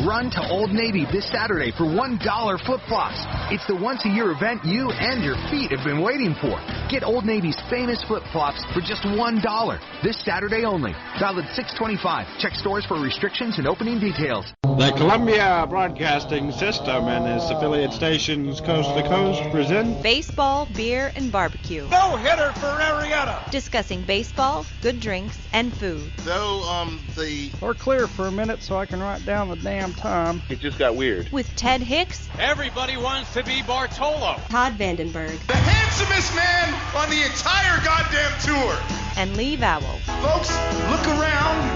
Run to Old Navy this Saturday for $1 flip-flops. It's the once-a-year event you and your feet have been waiting for. Get Old Navy's famous flip-flops for just $1 this Saturday only. Valid 6/25. Check stores for restrictions and opening details. The Columbia Broadcasting System and its affiliate stations coast to coast present Baseball, Beer, and Barbecue. No-hitter for Arrieta. Discussing baseball, good drinks, and food. Or clear for a minute so I can write down the damn time. It just got weird. With Ted Hicks. Everybody wants to be Bartolo. Todd Vandenberg. The handsomest man on the entire goddamn tour. And Lee Vowell. Folks, look around.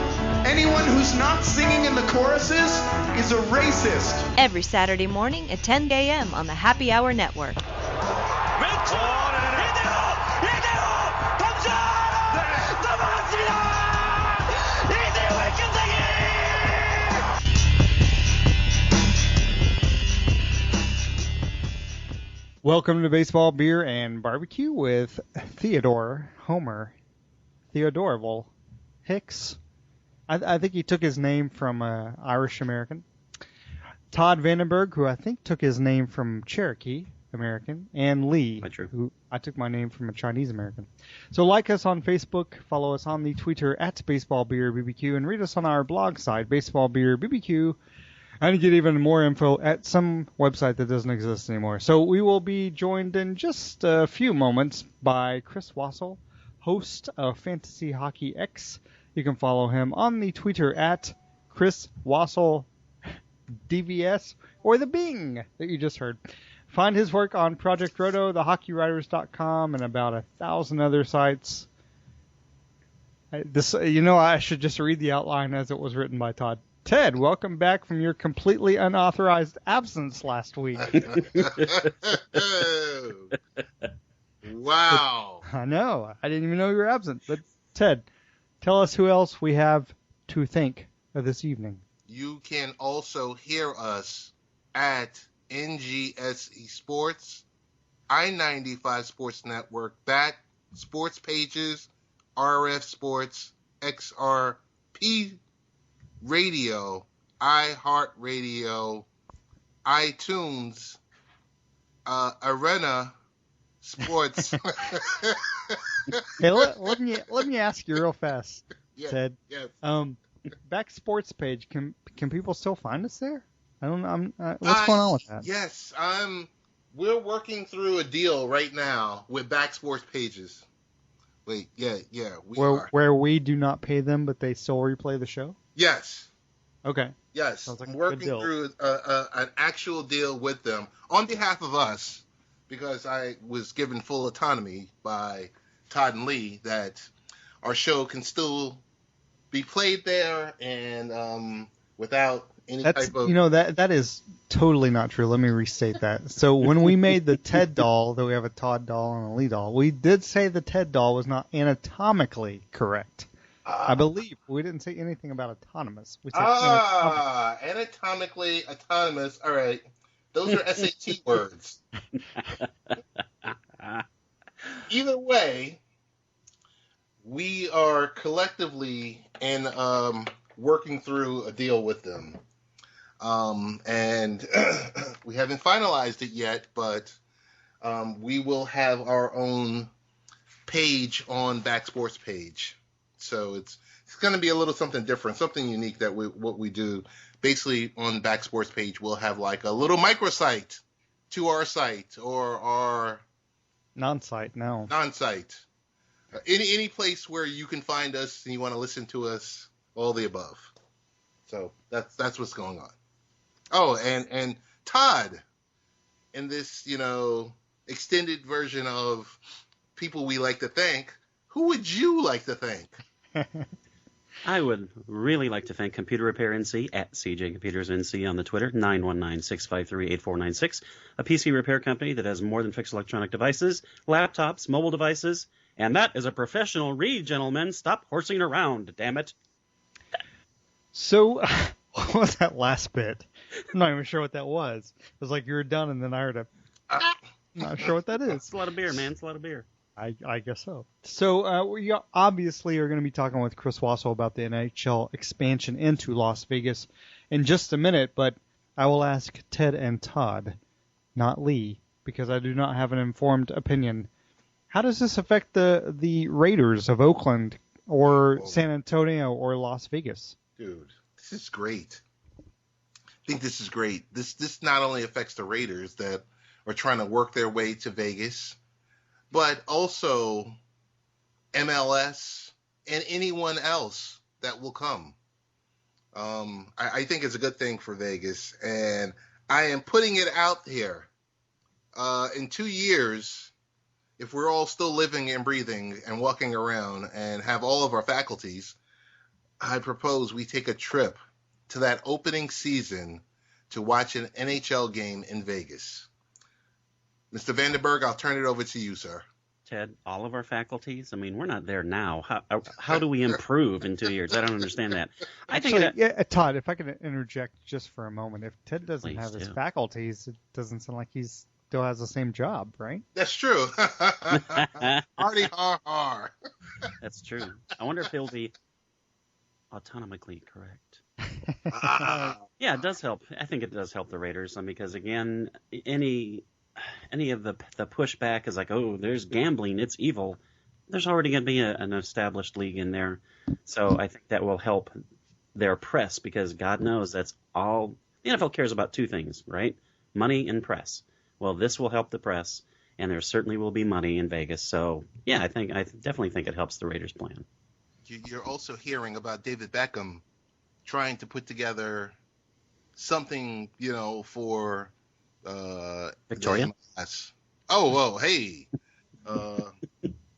Anyone who's not singing in the choruses is a racist. Every Saturday morning at 10 a.m. on the Happy Hour Network. Welcome to Baseball, Beer, and Barbecue with Theodoreville Hicks. I think he took his name from Irish American. Todd Vandenberg, who I think took his name from Cherokee American, and Lee, who I took my name from a Chinese American. So like us on Facebook, follow us on the Twitter at Baseball Beer BBQ, and read us on our blog site, Baseball Beer BBQ, and get even more info at some website that doesn't exist anymore. So we will be joined in just a few moments by Chris Wassel, host of Fantasy Hockey X. You can follow him on the Twitter at Chris Wassel DVS, or the Bing that you just heard. Find his work on Project Roto, thehockeywriters.com, and about 1,000 other sites. I should just read the outline as it was written by Todd. Ted, welcome back from your completely unauthorized absence last week. Wow. I know. I didn't even know you were absent. But Ted, tell us who else we have to thank this evening. You can also hear us at NGSE Sports, I-95 Sports Network, BAT Sports Pages, RF Sports, XRP Radio, iHeartRadio, iTunes, Arena Sports. Hey, let me ask you real fast, Ted. Yes. Back Sports Page. Can people still find us there? I don't know. What's going on with that? Yes, we're working through a deal right now with Back Sports Pages. Wait, we are. Where we do not pay them, but they still replay the show? Yes. Okay. Yes, Sounds like I'm a working good deal. through an actual deal with them on behalf of us, because I was given full autonomy by Todd and Lee that our show can still be played there and without any type of... that is totally not true. Let me restate that. So when we made the Ted doll, though we have a Todd doll and a Lee doll, we did say the Ted doll was not anatomically correct. I believe we didn't say anything about autonomous. We said anatomically autonomous. All right. Those are SAT words. Either way, we are collectively working through a deal with them. And we haven't finalized it yet, but we will have our own page on Back Sports Page. So it's going to be a little something different, something unique that what we do. Basically, on Back Sports Page, we'll have like a little microsite to our site or our non-site. Any place where you can find us and you want to listen to us, all the above. So that's what's going on. Oh, and Todd, in this extended version of people we like to thank, who would you like to thank? I would really like to thank Computer Repair NC at CJ Computers NC on the Twitter, 919-653-8496, a PC repair company that has more than fixed electronic devices, laptops, mobile devices, and that is a professional read, gentlemen. Stop horsing around, damn it. So, what was that last bit? I'm not even sure what that was. It was like you were done, and then I heard a... I'm not sure what that is. It's a lot of beer, man. It's a lot of beer. I guess so. So we obviously are going to be talking with Chris Wassel about the NHL expansion into Las Vegas in just a minute, but I will ask Ted and Todd, not Lee, because I do not have an informed opinion. How does this affect the Raiders of Oakland or San Antonio or Las Vegas? Dude, this is great. I think this is great. This not only affects the Raiders that are trying to work their way to Vegas, but also MLS and anyone else that will come. I think it's a good thing for Vegas, and I am putting it out here. In 2 years, if we're all still living and breathing and walking around and have all of our faculties, I propose we take a trip to that opening season to watch an NHL game in Vegas. Mr. Vandenberg, I'll turn it over to you, sir. Ted, all of our faculties? I mean, we're not there now. How do we improve in 2 years? I don't understand that. Todd, if I could interject just for a moment. If Ted doesn't have his faculties, it doesn't sound like he still has the same job, right? That's true. Hardy har. That's true. I wonder if he'll be autonomically correct. Yeah, it does help. I think it does help the Raiders because, again, any of the pushback is like, oh, there's gambling, it's evil. There's already going to be an established league in there. So I think that will help their press because God knows that's all. The NFL cares about two things, right? Money and press. Well, this will help the press, and there certainly will be money in Vegas. So, yeah, I definitely think it helps the Raiders' plan. You're also hearing about David Beckham trying to put together something, for Victoria. Hey,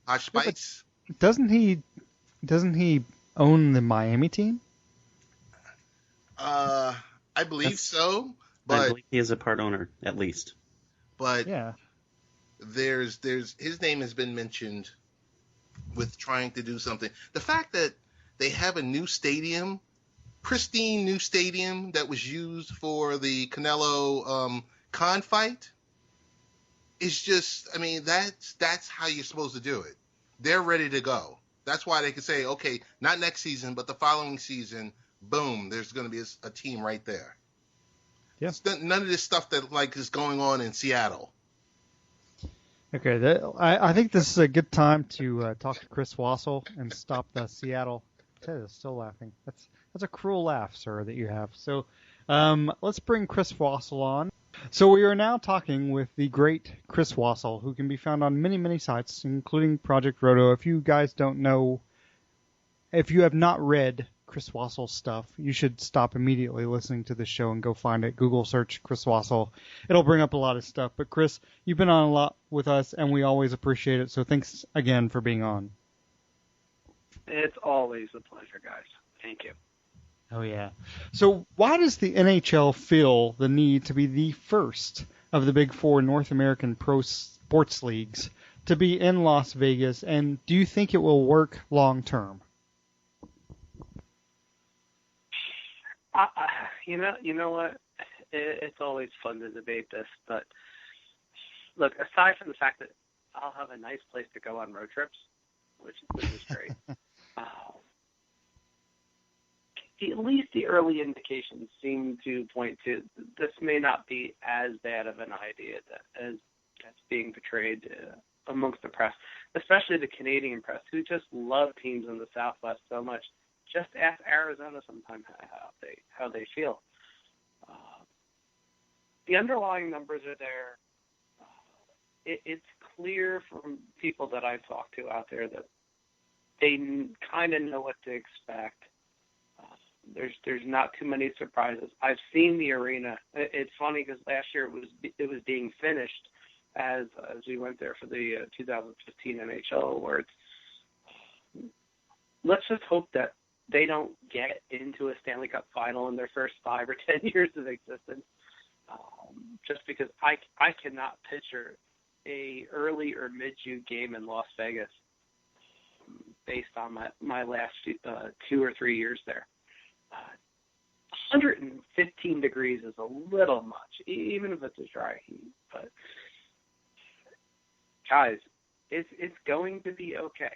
Hot Spice. Yeah, doesn't he own the Miami team? I believe so, but I believe he is a part owner at least. But yeah, there's his name has been mentioned with trying to do something. The fact that they have a new stadium, pristine new stadium that was used for the Canelo Khan fight is just, I mean, that's how you're supposed to do it. They're ready to go. That's why they can say, okay, not next season, but the following season, boom, there's going to be a team right there. Yeah. None of this stuff that is going on in Seattle. Okay, I think this is a good time to talk to Chris Wassel and stop the Seattle. Ted is still laughing. That's a cruel laugh, sir, that you have. So let's bring Chris Wassel on. So we are now talking with the great Chris Wassel, who can be found on many, many sites, including Project Roto. If you guys don't know, if you have not read Chris Wassel's stuff, you should stop immediately listening to the show and go find it. Google search Chris Wassel. It'll bring up a lot of stuff. But Chris, you've been on a lot with us, and we always appreciate it. So thanks again for being on. It's always a pleasure, guys. Thank you. Oh, yeah. So why does the NHL feel the need to be the first of the Big Four North American pro sports leagues to be in Las Vegas, and do you think it will work long term? You know what? It's always fun to debate this, but look, aside from the fact that I'll have a nice place to go on road trips, which is great. At least the early indications seem to point to this may not be as bad of an idea as that's being portrayed amongst the press, especially the Canadian press, who just love teams in the Southwest so much. Just ask Arizona sometime how they feel. The underlying numbers are there. It's clear from people that I've talked to out there that they kind of know what to expect. There's not too many surprises. I've seen the arena. It's funny because last year it was being finished as we went there for the 2015 NHL Awards. Let's just hope that they don't get into a Stanley Cup final in their first 5 or 10 years of existence. Just because I cannot picture a early or mid-June game in Las Vegas based on my last 2 or 3 years there. 115 degrees is a little much, even if it's a dry heat. But guys, it's going to be okay.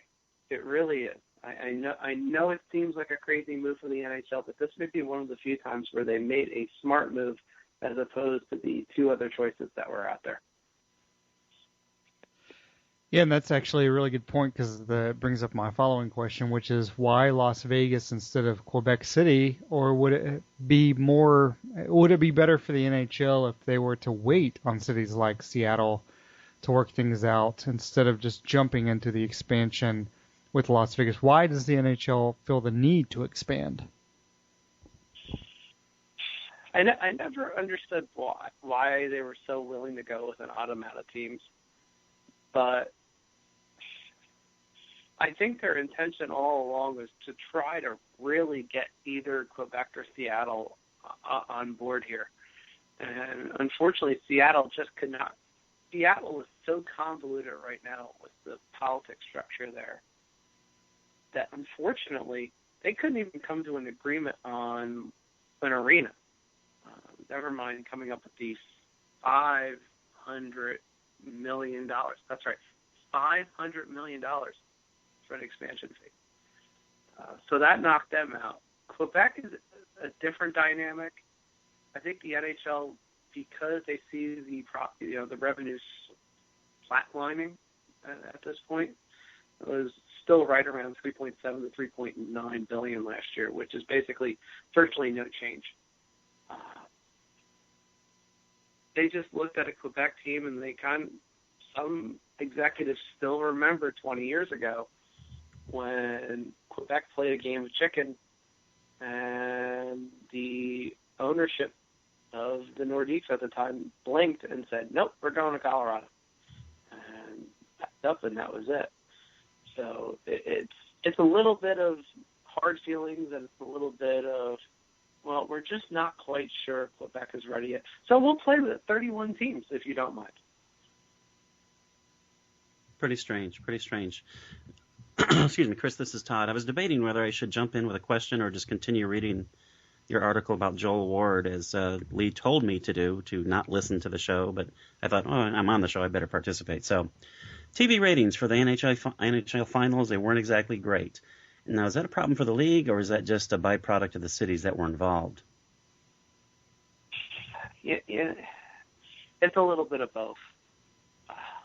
It really is. I know it seems like a crazy move for the NHL, but this may be one of the few times where they made a smart move as opposed to the two other choices that were out there. Yeah, and that's actually a really good point because that brings up my following question, which is why Las Vegas instead of Quebec City, or would it be better for the NHL if they were to wait on cities like Seattle to work things out instead of just jumping into the expansion with Las Vegas? Why does the NHL feel the need to expand? I never understood why they were so willing to go with an odd amount of teams. But I think their intention all along was to try to really get either Quebec or Seattle on board here. And unfortunately, Seattle just could not. Seattle is so convoluted right now with the politics structure there that unfortunately they couldn't even come to an agreement on an arena. Never mind coming up with these $500 million. That's right, $500 million for an expansion fee. So that knocked them out. Quebec is a different dynamic. I think the NHL, because they see the revenues flatlining at this point, it was still right around 3.7 to 3.9 billion last year, which is basically virtually no change. They just looked at a Quebec team and some executives still remember 20 years ago when Quebec played a game of chicken and the ownership of the Nordiques at the time blinked and said, nope, we're going to Colorado. And packed up, and that was it. So it's a little bit of hard feelings, and it's a little bit of, well, we're just not quite sure Quebec is ready yet. So we'll play with 31 teams, if you don't mind. Pretty strange. Excuse me, Chris, this is Todd. I was debating whether I should jump in with a question or just continue reading your article about Joel Ward, as Lee told me to do, to not listen to the show. But I thought, I'm on the show, I better participate. So, TV ratings for the NHL finals, they weren't exactly great. Now, is that a problem for the league, or is that just a byproduct of the cities that were involved? Yeah, it's a little bit of both.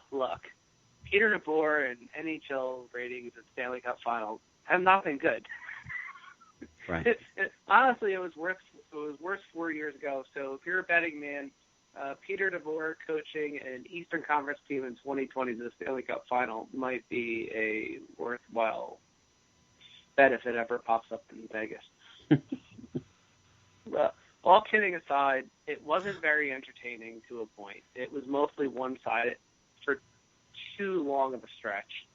Look, Peter DeBoer and NHL ratings at Stanley Cup Finals have not been good. Right. Honestly, it was worse 4 years ago. So if you're a betting man, Peter DeBoer coaching an Eastern Conference team in 2020 to the Stanley Cup Final might be a worthwhile bet if it ever pops up in Vegas. All kidding aside, it wasn't very entertaining to a point. It was mostly one-sided for too long of a stretch.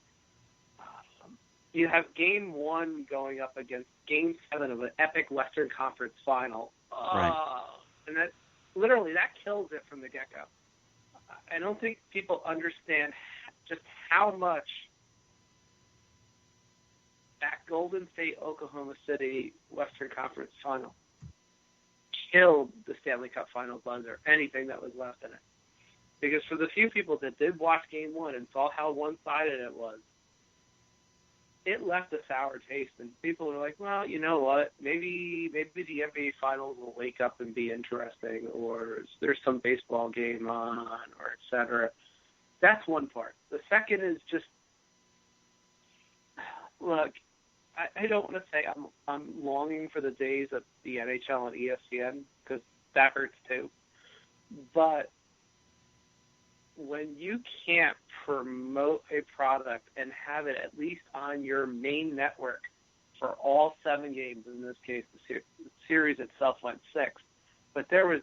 You have Game 1 going up against Game 7 of an epic Western Conference Final. Right. And that kills it from the get-go. I don't think people understand just how much that Golden State, Oklahoma City Western Conference Final killed the Stanley Cup Final buzz or anything that was left in it. Because for the few people that did watch Game 1 and saw how one-sided it was, it left a sour taste, and people were like, well, you know what, maybe the NBA Finals will wake up and be interesting, or there's some baseball game on, or et cetera. That's one part. The second is just, look, I don't want to say I'm longing for the days of the NHL and ESPN, because that hurts too. But when you can't promote a product and have it at least on your main network for all 7 games, in this case the series itself went 6, but there was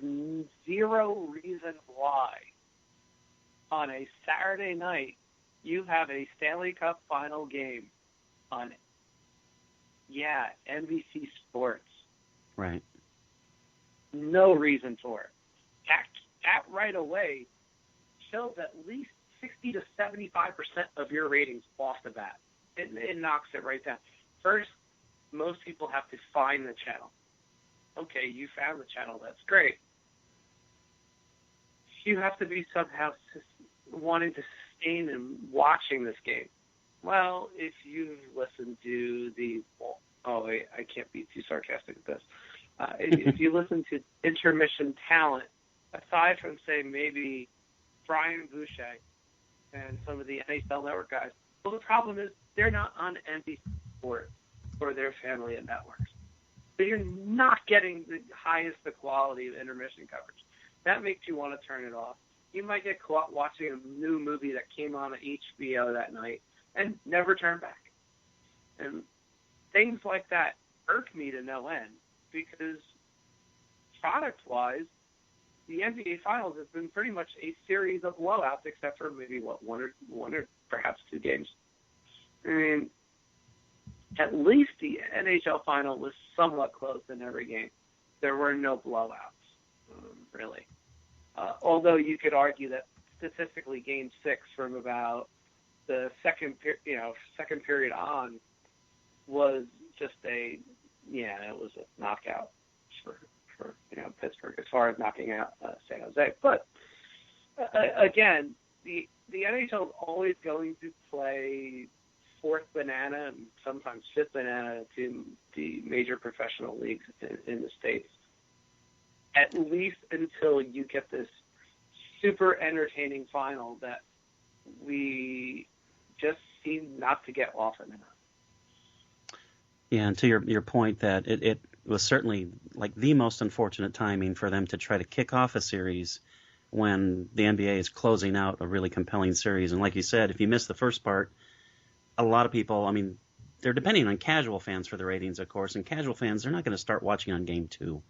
zero reason why on a Saturday night you have a Stanley Cup Final game on NBC Sports. Right. No reason for it. That right away kills at least 60 to 75% of your ratings off the bat. It knocks it right down. First, most people have to find the channel. Okay, you found the channel. That's great. You have to be somehow wanting to sustain and watching this game. Well, if you've listened to I can't be too sarcastic with this. If you listen to intermission talent, aside from, say, maybe Brian Boucher and some of the NHL Network guys, well, the problem is they're not on NBC Sports or their family of networks. So you're not getting the highest of quality of intermission coverage. That makes you want to turn it off. You might get caught watching a new movie that came on HBO that night and never turn back. And things like that irk me to no end because product-wise, the NBA Finals has been pretty much a series of blowouts except for maybe, one or perhaps two games. I mean, at least the NHL Final was somewhat close in every game. There were no blowouts, really. Although you could argue that statistically Game 6 from about the second period on was just it was a knockout for Pittsburgh as far as knocking out San Jose. But again, the NHL is always going to play fourth banana and sometimes fifth banana to the major professional leagues in the States, at least until you get this super entertaining final that we just seem not to get often enough. Yeah, and to your point that it was certainly like the most unfortunate timing for them to try to kick off a series when the NBA is closing out a really compelling series. And like you said, if you miss the first part, a lot of people, I mean, they're depending on casual fans for the ratings, of course, and casual fans, they're not going to start watching on Game 2.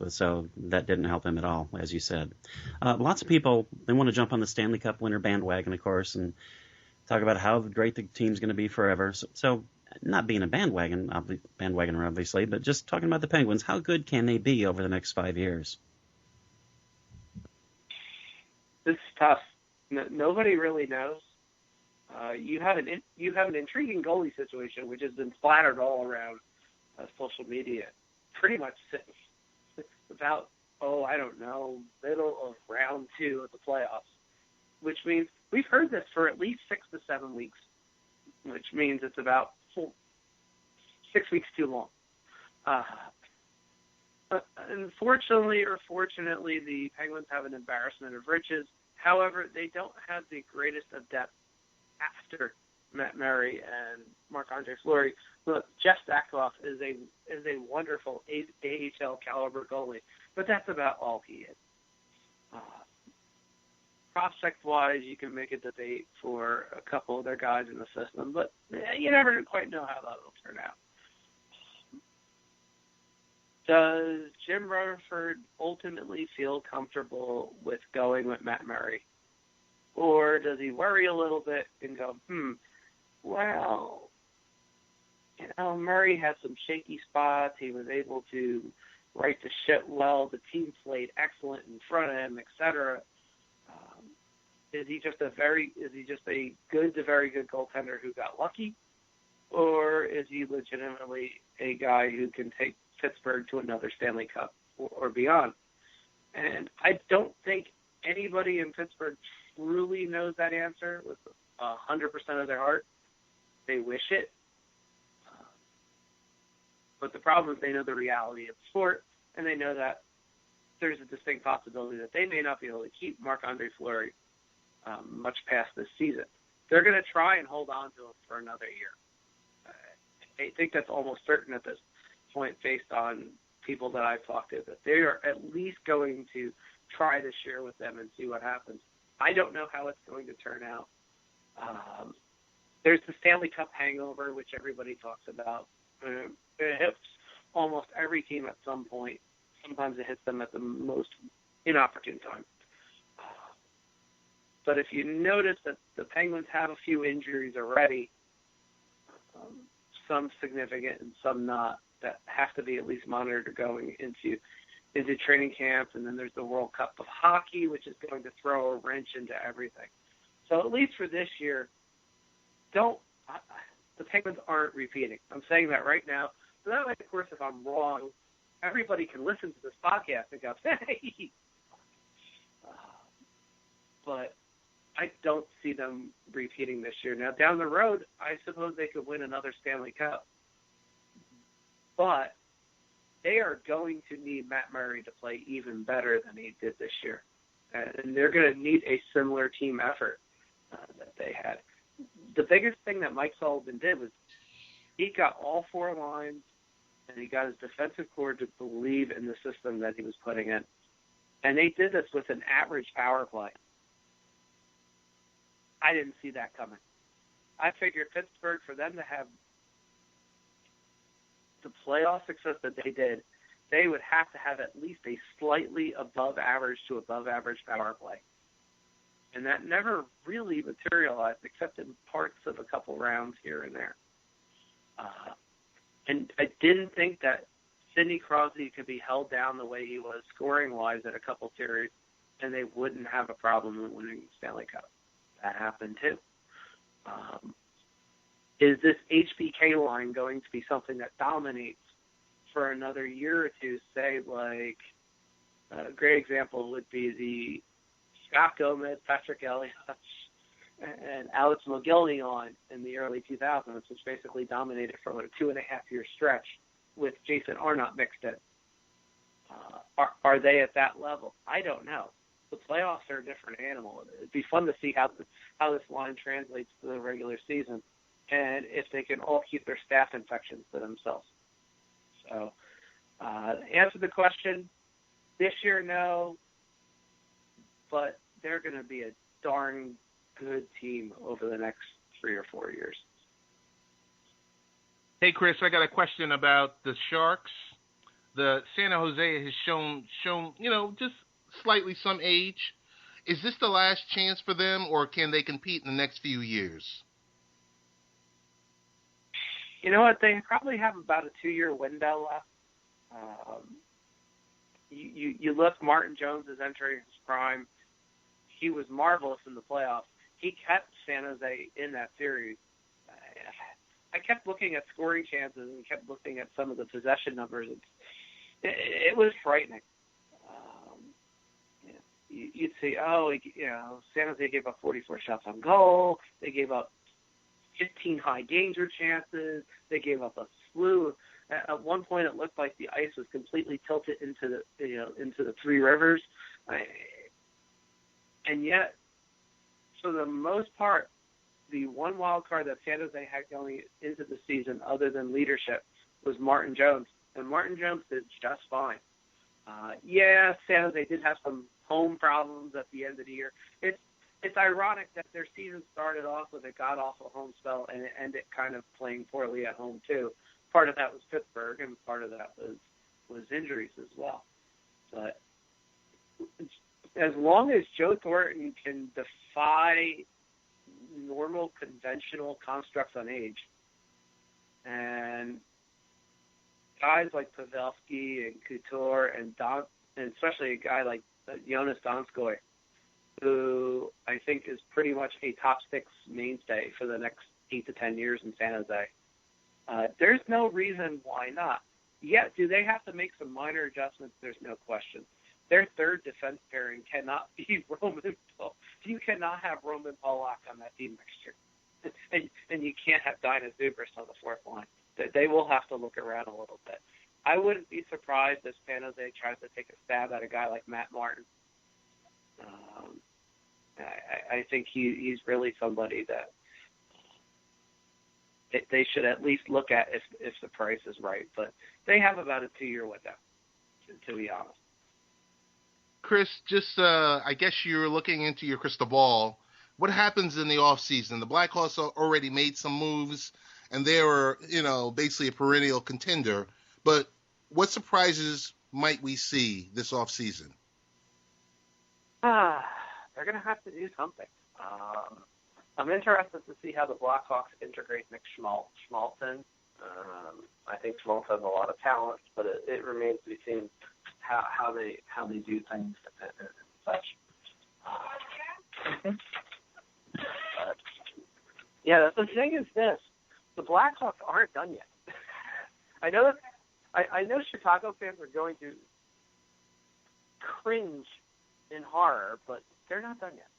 So that didn't help them at all, as you said. Lots of people, they want to jump on the Stanley Cup winner bandwagon, of course, and talk about how great the team's going to be forever. So not being a bandwagoner, obviously, but just talking about the Penguins, how good can they be over the next 5 years? This is tough. Nobody really knows. You have an intriguing goalie situation, which has been splattered all around social media, pretty much since about middle of round 2 of the playoffs, which means we've heard this for at least 6 to 7 weeks, which means it's about 6 weeks too long. Unfortunately or fortunately, the Penguins have an embarrassment of riches. However, they don't have the greatest of depth after Matt Murray and Marc-Andre Fleury. Look, Jeff Stackhoff is a wonderful AHL caliber goalie, but that's about all he is. Prospect-wise, you can make a debate for a couple of their guys in the system, but you never quite know how that will turn out. Does Jim Rutherford ultimately feel comfortable with going with Matt Murray? Or does he worry a little bit and go, Murray had some shaky spots. He was able to right the ship well. The team played excellent in front of him, etc. Is he just a good to very good goaltender who got lucky? Or is he legitimately a guy who can take Pittsburgh to another Stanley Cup or beyond? And I don't think anybody in Pittsburgh truly knows that answer with 100% of their heart. They wish it. But the problem is they know the reality of the sport, and they know that there's a distinct possibility that they may not be able to keep Marc-Andre Fleury much past this season. They're going to try and hold on to him for another year. I think that's almost certain at this point based on people that I've talked to, that they are at least going to try to share with them and see what happens. I don't know how it's going to turn out. There's the Stanley Cup hangover, which everybody talks about. It hits almost every team at some point. Sometimes it hits them at the most inopportune time. But if you notice that the Penguins have a few injuries already, some significant and some not, that have to be at least monitored going into training camp. And then there's the World Cup of Hockey, which is going to throw a wrench into everything. So at least for this year, the Penguins aren't repeating. I'm saying that right now. So that way, of course, if I'm wrong, everybody can listen to this podcast and go, hey. But I don't see them repeating this year. Now, down the road, I suppose they could win another Stanley Cup. But they are going to need Matt Murray to play even better than he did this year. And they're going to need a similar team effort that they had. The biggest thing that Mike Sullivan did was he got all four lines and he got his defensive core to believe in the system that he was putting in. And they did this with an average power play. I didn't see that coming. I figured Pittsburgh, for them to have the playoff success that they did, they would have to have at least a slightly above average to above average power play. And that never really materialized except in parts of a couple rounds here and there. And I didn't think that Sidney Crosby could be held down the way he was scoring-wise at a couple series, and they wouldn't have a problem with winning the Stanley Cup. That happened too. Is this HBK line going to be something that dominates for another year or two? Say, like, a great example would be the Scott Gomez, Patrick Elliott, and Alex Mogilny line in the early 2000s, which basically dominated for a 2.5-year stretch with Jason Arnott mixed in. Are they at that level? I don't know. The playoffs are a different animal. It'd be fun to see how this line translates to the regular season, and if they can all keep their staph infections to themselves. So, answer the question, this year, no, but they're going to be a darn good team over the next 3 or 4 years. Hey, Chris, I got a question about the Sharks. The San Jose has shown, just slightly some age. Is this the last chance for them, or can they compete in the next few years? You know what? They probably have about a 2-year window left. You look, Martin Jones is entering his prime. He was marvelous in the playoffs. He kept San Jose in that series. I kept looking at scoring chances and kept looking at some of the possession numbers. It was frightening. You'd see, San Jose gave up 44 shots on goal. They gave up 15 high danger chances. They gave up a slew. At one point, it looked like the ice was completely tilted into the Three Rivers, and yet, for the most part, the one wild card that San Jose had going into the season, other than leadership, was Martin Jones, and Martin Jones did just fine. San Jose did have some home problems at the end of the year. It's ironic that their season started off with a god-awful home spell and it ended kind of playing poorly at home, too. Part of that was Pittsburgh, and part of that was injuries as well. But as long as Joe Thornton can defy normal, conventional constructs on age, and guys like Pavelski and Couture and especially a guy like Jonas Donskoy, who I think is pretty much a top 6 mainstay for the next 8 to 10 years in San Jose. There's no reason why not. Yeah, do they have to make some minor adjustments? There's no question. Their third defense pairing cannot be Roman Polak. You cannot have Roman Polak on that team next year. And you can't have Dina Zubris on the fourth line. They will have to look around a little bit. I wouldn't be surprised if San Jose tries to take a stab at a guy like Matt Martin. I think he's really somebody that they should at least look at if the price is right. But they have about a 2-year window, to be honest. Chris, just I guess you're looking into your crystal ball. What happens in the offseason? The Blackhawks already made some moves, and they were, basically a perennial contender. But what surprises might we see this offseason? They're going to have to do something. I'm interested to see how the Blackhawks integrate Nick Schmaltz. I think Schmaltz has a lot of talent, but it remains to be seen how they do things and such. The thing is this: the Blackhawks aren't done yet. I know Chicago fans are going to cringe in horror, but they're not done yet.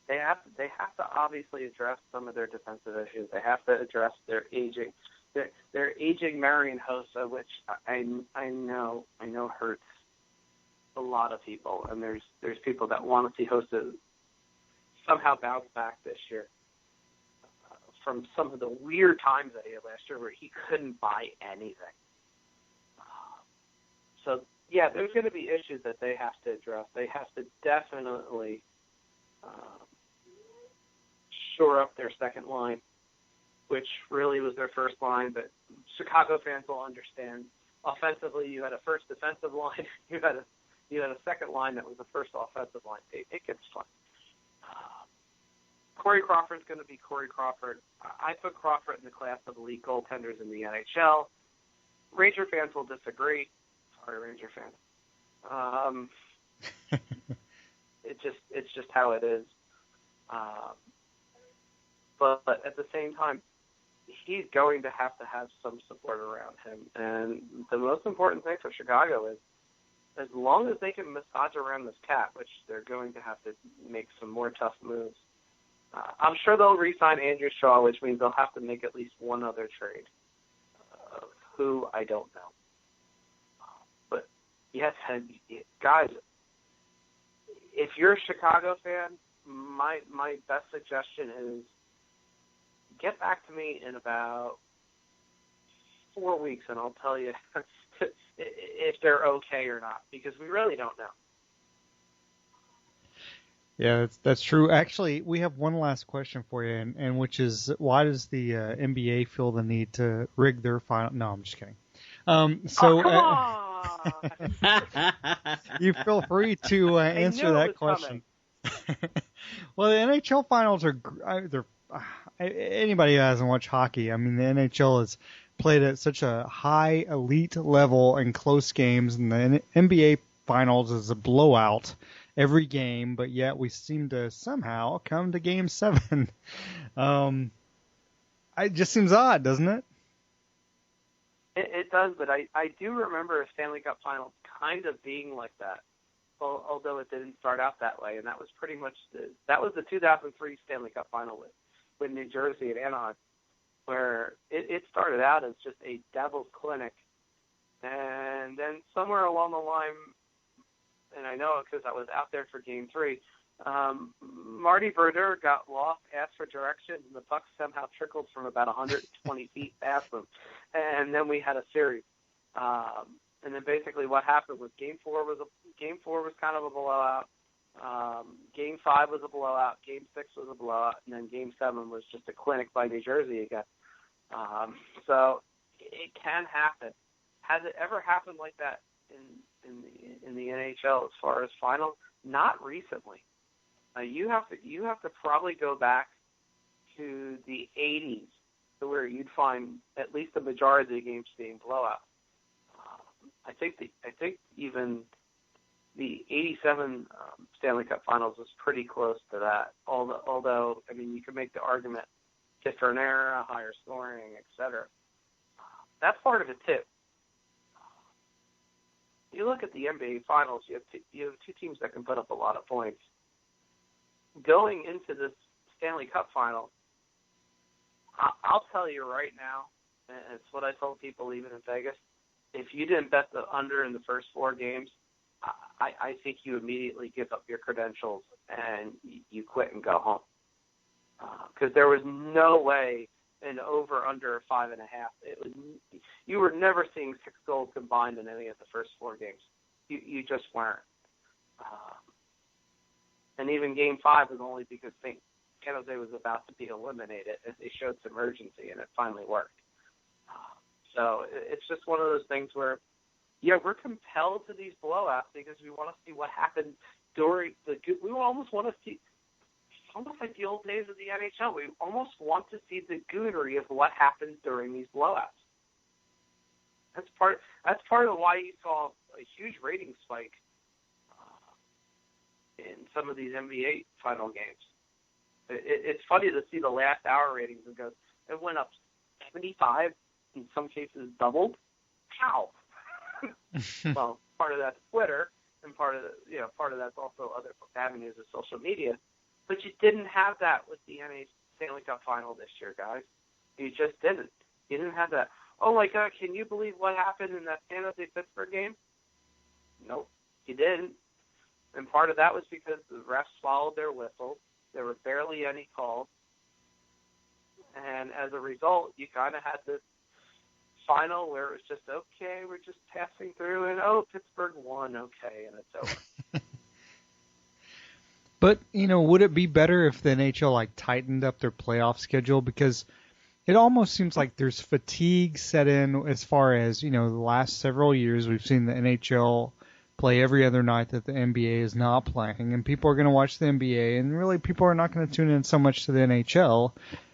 They have to obviously address some of their defensive issues. They have to address their aging Marion Hossa, which I know hurts a lot of people, and there's people that want to see Hossa somehow bounce back this year from some of the weird times that he had last year where he couldn't buy anything. So yeah, there's going to be issues that they have to address. They have to definitely shore up their second line, which really was their first line, but Chicago fans will understand. Offensively, you had a first defensive line, you had a second line that was the first offensive line. It gets fun. Corey Crawford's going to be Corey Crawford. I put Crawford in the class of elite goaltenders in the NHL. Ranger fans will disagree. Sorry, Ranger fans. It's just how it is. But at the same time, he's going to have some support around him. And the most important thing for Chicago is, as long as they can massage around this cap, which they're going to have to make some more tough moves, I'm sure they'll re-sign Andrew Shaw, which means they'll have to make at least one other trade, who I don't know. But yes, guys, if you're a Chicago fan, my best suggestion is get back to me in about 4 weeks, and I'll tell you if they're okay or not, because we really don't know. Yeah, that's true. Actually, we have one last question for you, and which is, why does the NBA feel the need to rig their final? No, I'm just kidding. You feel free to answer that question. Well, the NHL finals are anybody who hasn't watched hockey. I mean, the NHL is played at such a high elite level in close games, and the NBA finals is a blowout every game, but yet we seem to somehow come to Game 7. It just seems odd, doesn't it? It does, but I do remember a Stanley Cup Finals kind of being like that, although it didn't start out that way, and that was pretty much that was the 2003 Stanley Cup Final with New Jersey and Anaheim, where it started out as just a devil's clinic, and then somewhere along the line, and I know it because I was out there for Game 3, Marty Brodeur got lost, asked for directions, and the puck somehow trickled from about 120 feet past him. And then we had a series. And then basically what happened was Game 4 was kind of a blowout. Game 5 was a blowout. Game 6 was a blowout. And then Game 7 was just a clinic by New Jersey again. So it can happen. Has it ever happened like that in the NHL as far as finals? Not recently. You have to probably go back to the 80s to where you'd find at least the majority of the games being blowouts. I think even the 87 Stanley Cup Finals was pretty close to that. Although I mean, you could make the argument different era, higher scoring, etc. That's part of it too. You look at the NBA Finals, you have two teams that can put up a lot of points. Going into this Stanley Cup Final, I'll tell you right now, and it's what I told people even in Vegas, if you didn't bet the under in the first 4 games, I think you immediately give up your credentials and you quit and go home. Because there was no way an over-under 5.5. You were never seeing 6 goals combined in any of the first 4 games. You just weren't. And even Game 5 was only because San Jose was about to be eliminated, and they showed some urgency, and it finally worked. So it's just one of those things where, yeah, we're compelled to these blowouts because we want to see what happened during we almost want to see, almost like the old days of the NHL, we almost want to see the goonery of what happened during these blowouts. That's part of why you saw a huge rating spike in some of these NBA final games. It's funny to see the last hour ratings because it went up 75, in some cases doubled. How? Well, part of that's Twitter, and part of that's also other avenues of social media. But you didn't have that with the NA Stanley Cup Final this year, guys. You just didn't. You didn't have that. Oh my God, can you believe what happened in that San Jose Pittsburgh game? Nope, you didn't. And part of that was because the refs swallowed their whistle. There were barely any calls. And as a result, you kind of had this final where it was just, okay, we're just passing through, and Pittsburgh won, okay, and it's over. But, would it be better if the NHL tightened up their playoff schedule? Because it almost seems like there's fatigue set in as far as, the last several years we've seen the NHL play every other night that the NBA is not playing, and people are going to watch the NBA, and really people are not going to tune in so much to the NHL.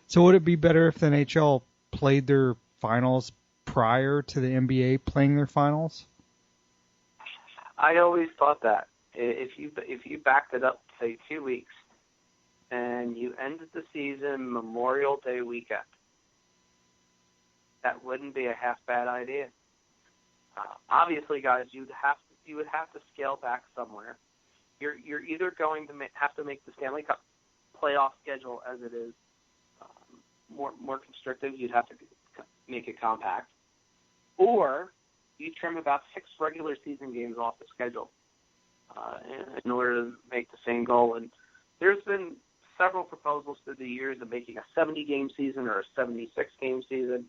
So would it be better if the NHL played their finals prior to the NBA playing their finals? I always thought that. If you backed it up, say, 2 weeks, and you ended the season Memorial Day weekend, that wouldn't be a half bad idea. Obviously, guys, you would have to scale back somewhere. You're either going to have to make the Stanley Cup playoff schedule as it is more constrictive. You'd have to make it compact, or you trim about 6 regular season games off the schedule in order to make the same goal. And there's been several proposals through the years of making a 70-game season or a 76-game season.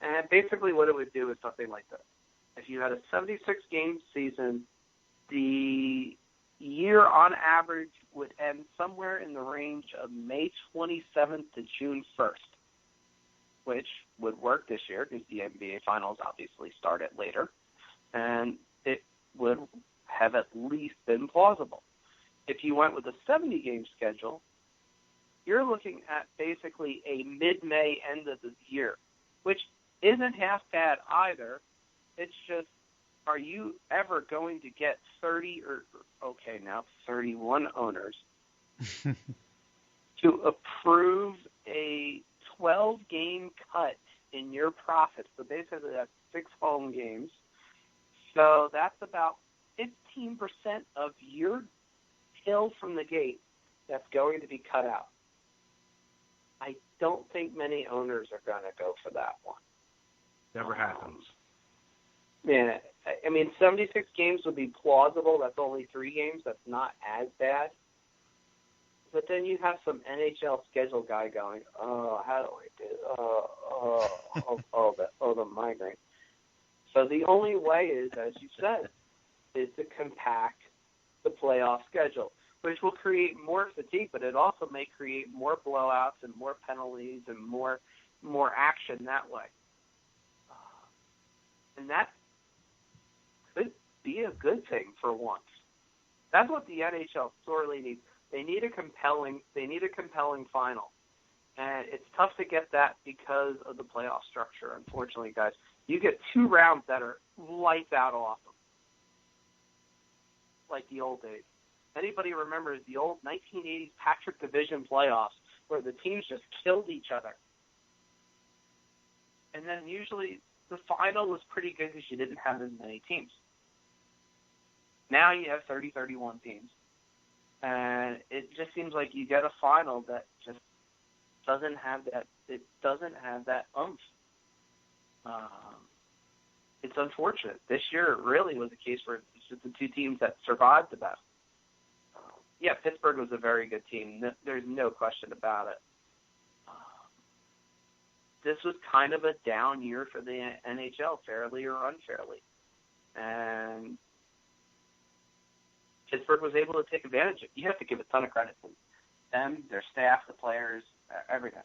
And basically what it would do is something like this. If you had a 76-game season, the year on average would end somewhere in the range of May 27th to June 1st, which would work this year because the NBA Finals obviously started later. And it would have at least been plausible. If you went with a 70-game schedule, you're looking at basically a mid-May end of the year, which isn't half bad either. It's just, are you ever going to get 31 owners to approve a 12-game cut in your profits? So basically that's 6 home games. So that's about 15% of your hill from the gate that's going to be cut out. I don't think many owners are going to go for that one. Never happens. Yeah, I mean, 76 games would be plausible. That's only 3 games. That's not as bad. But then you have some NHL schedule guy going, how do I do? The migraine. So the only way is, as you said, is to compact the playoff schedule, which will create more fatigue, but it also may create more blowouts and more penalties and more action that way. And that could be a good thing for once. That's what the NHL sorely needs. They need a compelling final. And it's tough to get that because of the playoff structure, unfortunately, guys. You get 2 rounds that are lights out awesome, like the old days. Anybody remembers the old 1980s Patrick Division playoffs where the teams just killed each other? And then usually the final was pretty good because you didn't have as many teams. Now you have 30, 31 teams. And it just seems like you get a final that just doesn't have that. It doesn't have that oomph. It's unfortunate. This year it really was a case where it's just the 2 teams that survived the best. Yeah, Pittsburgh was a very good team. There's no question about it. This was kind of a down year for the NHL, fairly or unfairly. And Pittsburgh was able to take advantage of it. You have to give a ton of credit to them, their staff, the players, everything.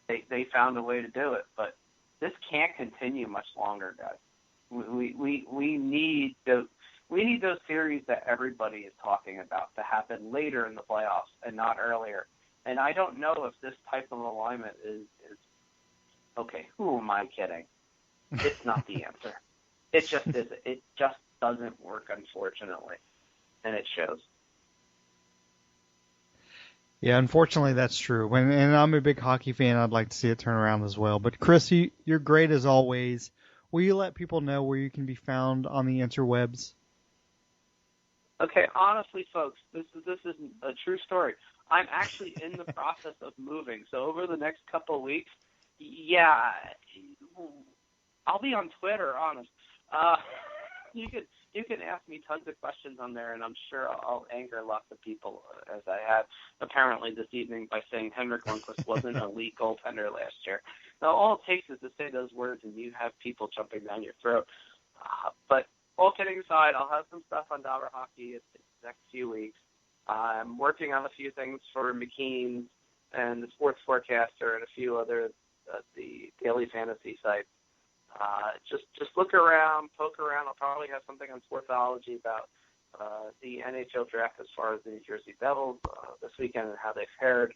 They found a way to do it, but this can't continue much longer, guys. We need those series that everybody is talking about to happen later in the playoffs and not earlier. And I don't know if this type of alignment is okay. Who am I kidding? It's not the answer. It just is. It just doesn't work, unfortunately, and it shows. Yeah, unfortunately, that's true. And I'm a big hockey fan. I'd like to see it turn around as well. But Chris, you're great as always. Will you let people know where you can be found on the interwebs? Okay, honestly, folks, this is a true story. I'm actually in the process of moving, so over the next couple of weeks, yeah, I'll be on Twitter. Honest, you can ask me tons of questions on there, and I'm sure I'll anger lots of people, as I have apparently this evening by saying Henrik Lundqvist wasn't an elite goaltender last year. Now, all it takes is to say those words, and you have people jumping down your throat. But all kidding aside, I'll have some stuff on Dauber Hockey in the next few weeks. I'm working on a few things for McKean's and the Sports Forecaster and a few other the daily fantasy sites. Just look around, poke around. I'll probably have something on Sportsology about the NHL draft as far as the New Jersey Devils this weekend and how they've fared.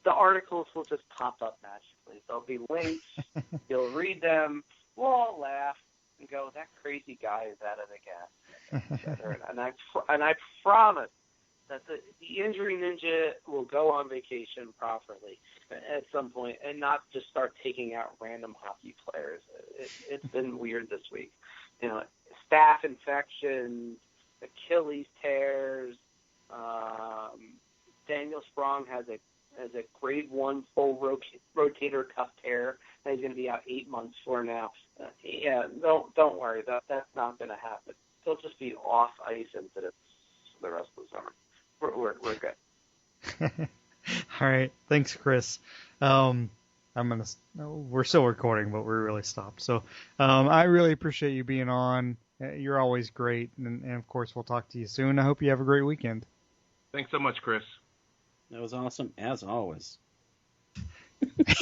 The articles will just pop up magically. There'll be links. You'll read them. We'll all laugh and go, that crazy guy is at it again. and I promise that the injury ninja will go on vacation properly at some point and not just start taking out random hockey players. It's been weird this week. You know, staph infections, Achilles tears. Daniel Sprong has a grade 1 full rotator cuff tear that he's going to be out 8 months for now. Don't worry. That's not going to happen. He'll just be off ice incidents for the rest of the summer. We're good. All right. Thanks, Chris. We're still recording, but we're really stopped. So I really appreciate you being on. You're always great. And of course, we'll talk to you soon. I hope you have a great weekend. Thanks so much, Chris. That was awesome, as always.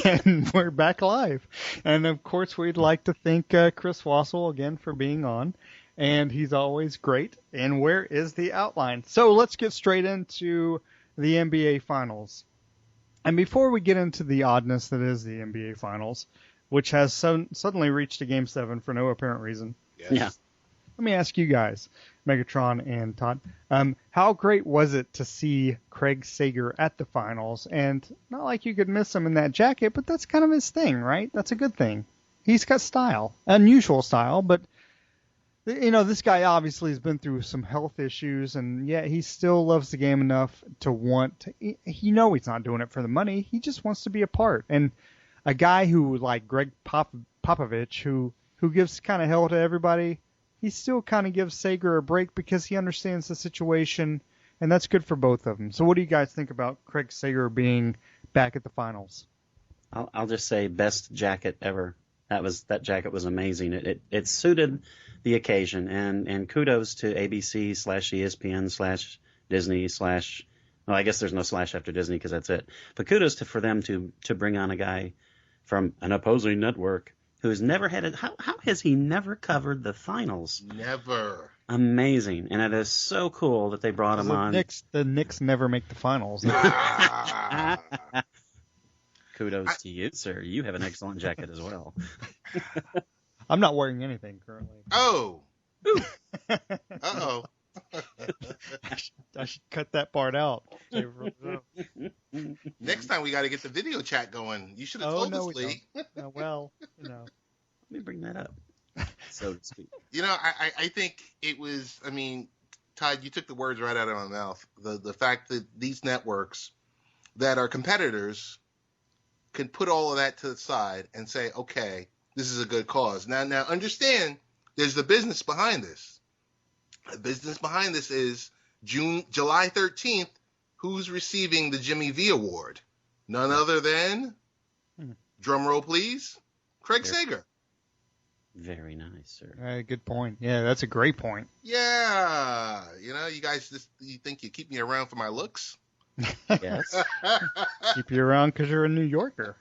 And we're back live. And of course, we'd like to thank Chris Wassel again for being on. And he's always great. And where is the outline? So let's get straight into the NBA Finals. And before we get into the oddness that is the NBA Finals, which has suddenly reached a Game 7 for no apparent reason. Yes. Yeah. Let me ask you guys, Megatron and Todd, how great was it to see Craig Sager at the Finals? And not like you could miss him in that jacket, but that's kind of his thing, right? That's a good thing. He's got style, unusual style, but you know, this guy obviously has been through some health issues, and yet he still loves the game enough to want to, he's not doing it for the money. He just wants to be a part. And a guy who, like Greg Popovich, who gives kind of hell to everybody, he still kind of gives Sager a break because he understands the situation, and that's good for both of them. So what do you guys think about Craig Sager being back at the Finals? I'll just say best jacket ever. That jacket was amazing. It suited the occasion, and kudos to ABC/ESPN/Disney/ well, I guess there's no slash after Disney because that's it. But kudos for them to bring on a guy from an opposing network who's never had it. How has he never covered the Finals? Never. Amazing, and it is so cool that they brought him on. The Knicks never make the Finals. Kudos to you, sir. You have an excellent jacket as well. I'm not wearing anything currently. Oh. Uh-oh. I should cut that part out. Next time we got to get the video chat going. You should have told us, Lee. Well, you know. Let me bring that up, so to speak. You know, I think it was, I mean, Todd, you took the words right out of my mouth. The fact that these networks that are competitors can put all of that to the side and say, okay, this is a good cause. Now understand, there's the business behind this. The business behind this is July 13th, who's receiving the Jimmy V Award? None other than, drum roll please, Craig Sager. Very nice, sir. Good point. Yeah, that's a great point. Yeah. You know, you guys you think you keep me around for my looks? Yes. Keep you around because you're a New Yorker.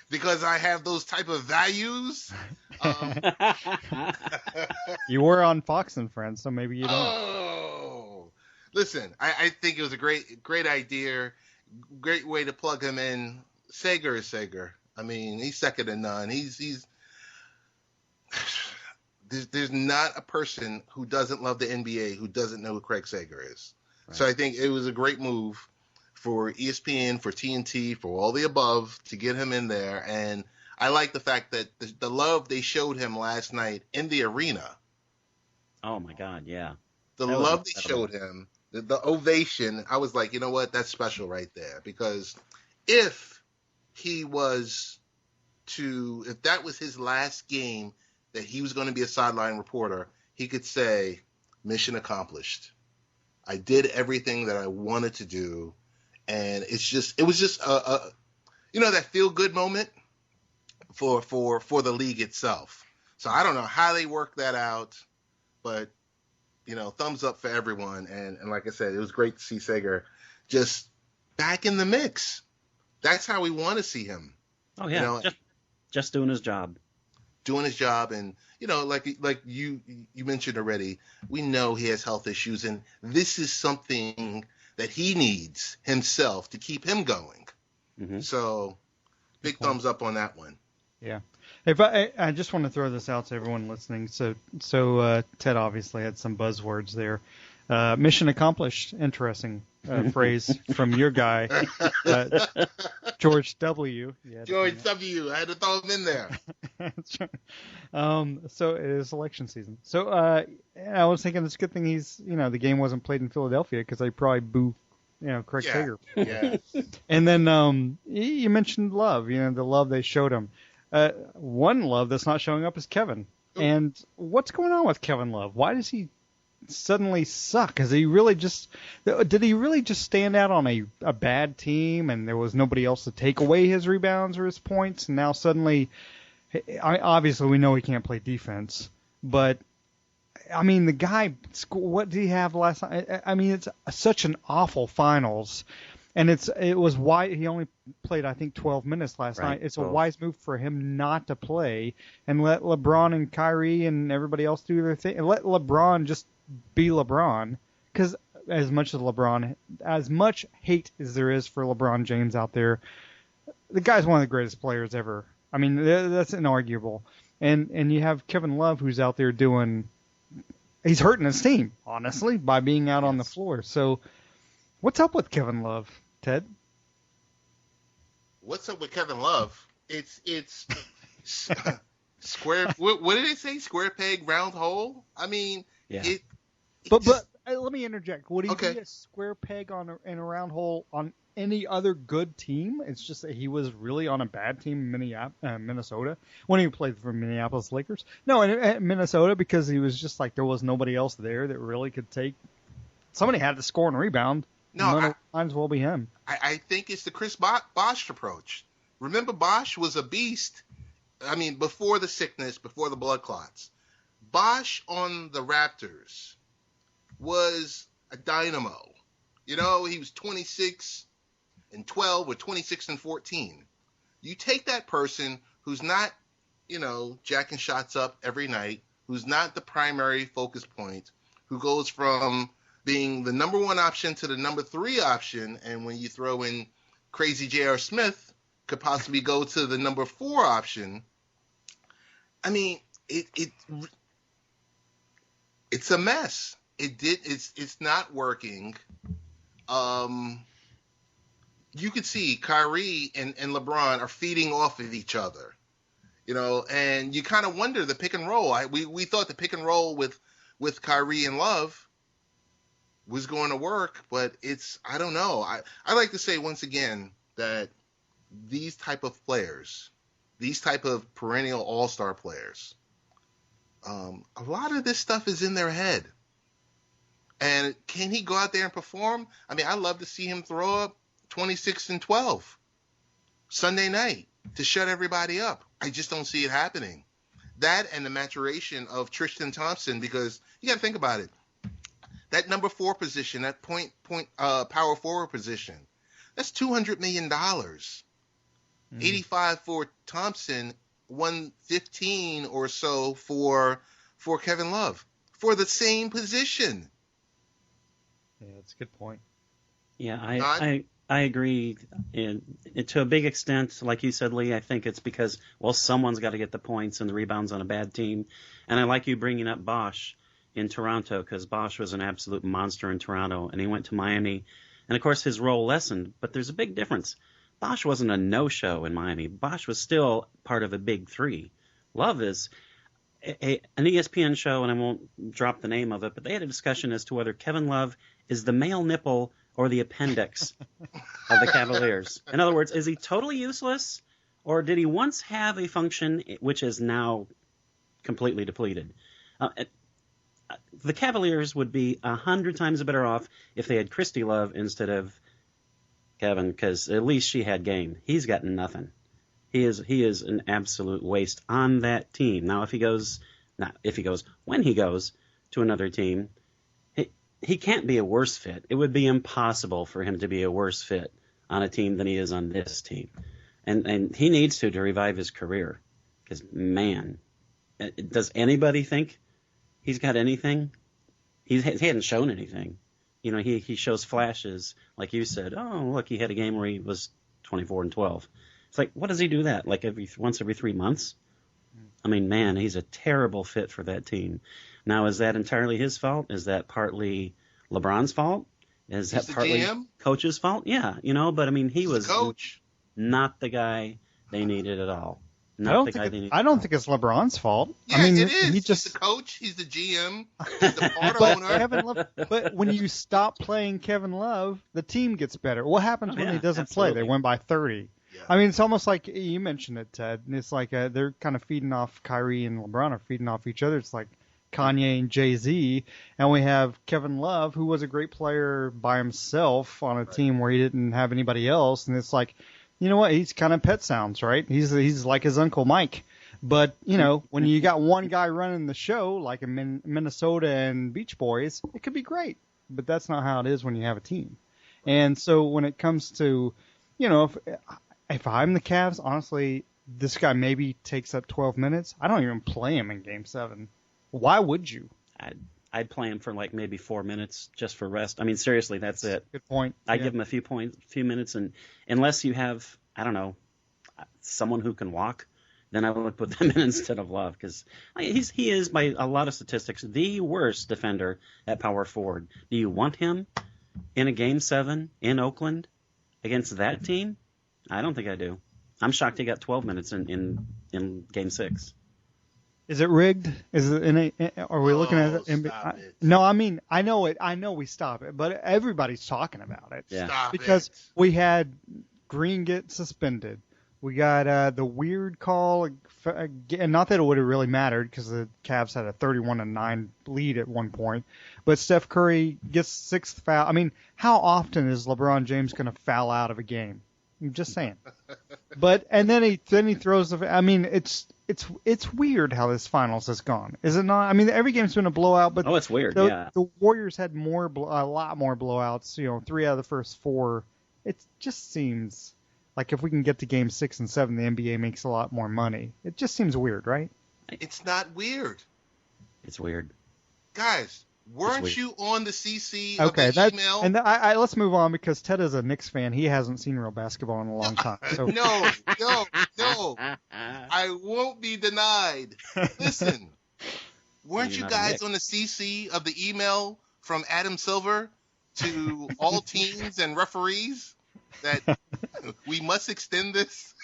Because I have those type of values. You were on Fox and Friends, so maybe you don't. Oh, listen, I think it was a great idea, great way to plug him in. Sager is Sager. I mean, he's second to none. There's not a person who doesn't love the NBA who doesn't know who Craig Sager is. Right. So I think it was a great move for ESPN, for TNT, for all the above to get him in there. And I like the fact that the love they showed him last night in the arena Oh my God, yeah. The love they showed him, the ovation. I was like, you know what? That's special right there. Because if that was his last game that he was going to be a sideline reporter, he could say, mission accomplished. I did everything that I wanted to do. And it was just a that feel good moment for the league itself. So I don't know how they worked that out, but thumbs up for everyone. And like I said, it was great to see Sager just back in the mix. That's how we want to see him. Oh yeah, just doing his job. Doing his job, and like you mentioned already, we know he has health issues, and this is something that he needs himself to keep him going. Mm-hmm. So, big thumbs up on that one. Yeah. If I just want to throw this out to everyone listening. So Ted obviously had some buzzwords there. Mission accomplished. Interesting phrase from your guy, George W. George W. I had to throw him in there. So it is election season. So I was thinking it's a good thing the game wasn't played in Philadelphia because they probably boo, Craig Sager. Yeah. And then you mentioned love. The love they showed him. One love that's not showing up is Kevin. Ooh. And what's going on with Kevin Love? Why does he suddenly suck? Did he really just stand out on a bad team and there was nobody else to take away his rebounds or his points, and now suddenly, obviously we know he can't play defense, but I mean the guy, what did he have last night? I mean it's such an awful finals, and it was why he only played I think 12 minutes last night. It's 12. A wise move for him not to play and let LeBron and Kyrie and everybody else do their thing and let LeBron just be LeBron, because as much hate as there is for LeBron James out there, the guy's one of the greatest players ever. I mean, that's inarguable. And you have Kevin Love who's out there he's hurting his team, honestly, by being out on the floor. So what's up with Kevin Love, Ted? What's up with Kevin Love? It's square. What did it say? Square peg, round hole? I mean, yeah. But let me interject. Would he be a square peg in a round hole on any other good team? It's just that he was really on a bad team in Minnesota when he played for Minneapolis Lakers. No, in Minnesota, because he was just like there was nobody else there that really could take. Somebody had to score and rebound. No, might as well be him. I think it's the Chris Bosh approach. Remember, Bosh was a beast. I mean, before the sickness, before the blood clots. Bosh on the Raptors was a dynamo. He was 26 and 12 or 26 and 14. You take that person who's not, jacking shots up every night, who's not the primary focus point, who goes from being the number one option to the number 3 option, and when you throw in crazy J.R. Smith, could possibly go to the number 4 option. I mean, it's a mess. It's not working. You could see Kyrie and LeBron are feeding off of each other, and you kind of wonder the pick and roll. We thought the pick and roll with Kyrie and Love was going to work, but I don't know. I like to say once again that these type of players, these type of perennial all-star players, a lot of this stuff is in their head. And can he go out there and perform? I mean, I'd love to see him throw up 26 and 12 Sunday night to shut everybody up. I just don't see it happening. That and the maturation of Tristan Thompson, because you got to think about it. That number 4 position, that point power forward position, that's $200 million. 85 for Thompson, 115 or so for Kevin Love for the same position. Yeah, that's a good point. Yeah, I agree. And to a big extent, like you said, Lee, I think it's because, someone's got to get the points and the rebounds on a bad team. And I like you bringing up Bosh in Toronto, because Bosh was an absolute monster in Toronto, and he went to Miami. And, of course, his role lessened. But there's a big difference. Bosh wasn't a no-show in Miami. Bosh was still part of a big 3. Love is, an ESPN show, and I won't drop the name of it, but they had a discussion as to whether Kevin Love is the male nipple or the appendix of the Cavaliers. In other words, is he totally useless, or did he once have a function which is now completely depleted? The Cavaliers would be 100 times better off if they had Christy Love instead of Kevin, because at least she had game. He's got nothing. He is an absolute waste on that team. Now, when he goes to another team, he can't be a worse fit. It would be impossible for him to be a worse fit on a team than he is on this team. And he needs to revive his career. Because, man, does anybody think he's got anything? He hadn't shown anything. You know, he shows flashes, like you said. Oh, look, he had a game where he was 24-12. It's like, what does he do that? Like once every 3 months? I mean, man, he's a terrible fit for that team. Now, is that entirely his fault? Is that partly LeBron's fault? Is that partly coach's fault? Yeah, but I mean, he was coach. Not the guy they needed at all. I don't think it's LeBron's fault. Yeah, I mean, it is. He's the coach. He's the GM. He's the part owner. But when you stop playing Kevin Love, the team gets better. What happens when he doesn't play? They win by 30. Yeah. I mean, it's almost like you mentioned it, Ted. It's like they're kind of feeding off Kyrie and LeBron are feeding off each other. It's like Kanye and Jay-Z, and we have Kevin Love, who was a great player by himself on a team where he didn't have anybody else, and it's like, you know what? He's kind of Pet Sounds, right? He's like his Uncle Mike. But, when you got one guy running the show, like in Minnesota and Beach Boys, it could be great. But that's not how it is when you have a team. And so when it comes to, if I'm the Cavs, honestly, this guy maybe takes up 12 minutes. I don't even play him in Game 7. Why would you? I'd play him for like maybe 4 minutes just for rest. I mean, seriously, that's it. Good point. I'd give him a few minutes, and unless you have, I don't know, someone who can walk, then I would put them in instead of Love, because he is, by a lot of statistics, the worst defender at power forward. Do you want him in a Game 7 in Oakland against that team? I don't think I do. I'm shocked he got 12 minutes in Game 6. Is it rigged? Is it are we looking at it? No, I mean, I know it. I know we stop it, but everybody's talking about it. Yeah. Because we had Green get suspended. We got the weird call, and not that it would have really mattered because the Cavs had a 31-9 lead at one point. But Steph Curry gets sixth foul. I mean, how often is LeBron James going to foul out of a game? I'm just saying. And then he throws the. I mean, it's weird how this finals has gone, is it not? I mean, every game's been a blowout, but it's weird. The Warriors had a lot more blowouts. 3 out of the first 4. It just seems like if we can get to Game 6 and 7, the NBA makes a lot more money. It just seems weird, right? It's not weird. It's weird, guys. Weren't you on the CC of the email? And let's move on because Ted is a Knicks fan. He hasn't seen real basketball in a long time. So. No. I won't be denied. Listen, weren't you guys on the CC of the email from Adam Silver to all teams and referees that we must extend this?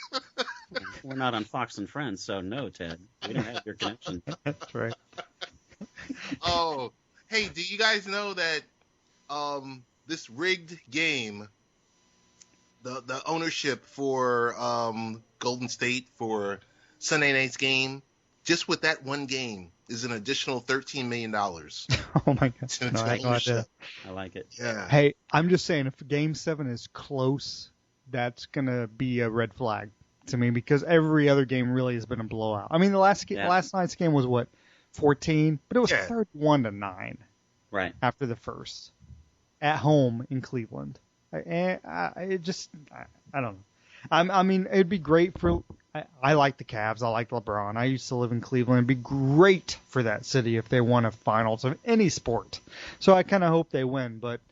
We're not on Fox and Friends, so no, Ted. We don't have your connection. That's right. Oh. Hey, do you guys know that this rigged game, the ownership for Golden State for Sunday night's game, just with that one game, is an additional $13 million. Oh, my God. I like it. Yeah. Hey, I'm just saying, if Game 7 is close, that's going to be a red flag to me because every other game really has been a blowout. I mean, last night's game was what? 14, but it was 31-9 after the first at home in Cleveland. I don't know. I mean, it'd be great for. I like the Cavs. I like LeBron. I used to live in Cleveland. It'd be great for that city if they won a finals of any sport. So I kind of hope they win, but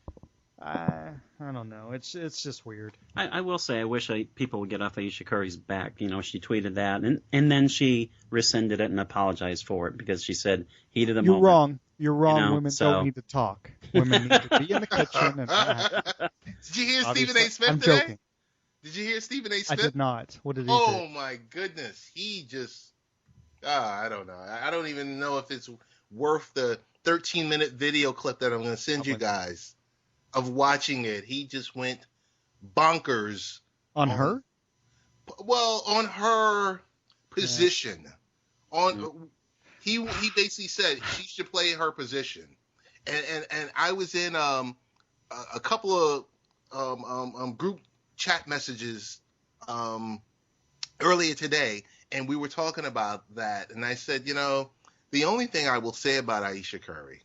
I don't know. It's just weird. I will say I wish people would get off Ayesha Curry's back. She tweeted that, and then she rescinded it and apologized for it because she said heat of the moment. You're wrong. Women don't need to talk. Women need to be in the kitchen. Did you hear Stephen A. Smith today? Joking. Did you hear Stephen A. Smith? I did not. What did he say? Oh, my goodness. He just I don't know. I don't even know if it's worth the 13-minute video clip that I'm going to send you guys of watching it. He just went bonkers. On her? Well, on her position. He basically said she should play her position. And I was in a couple of group chat messages earlier today, and we were talking about that. And I said, the only thing I will say about Ayesha Curry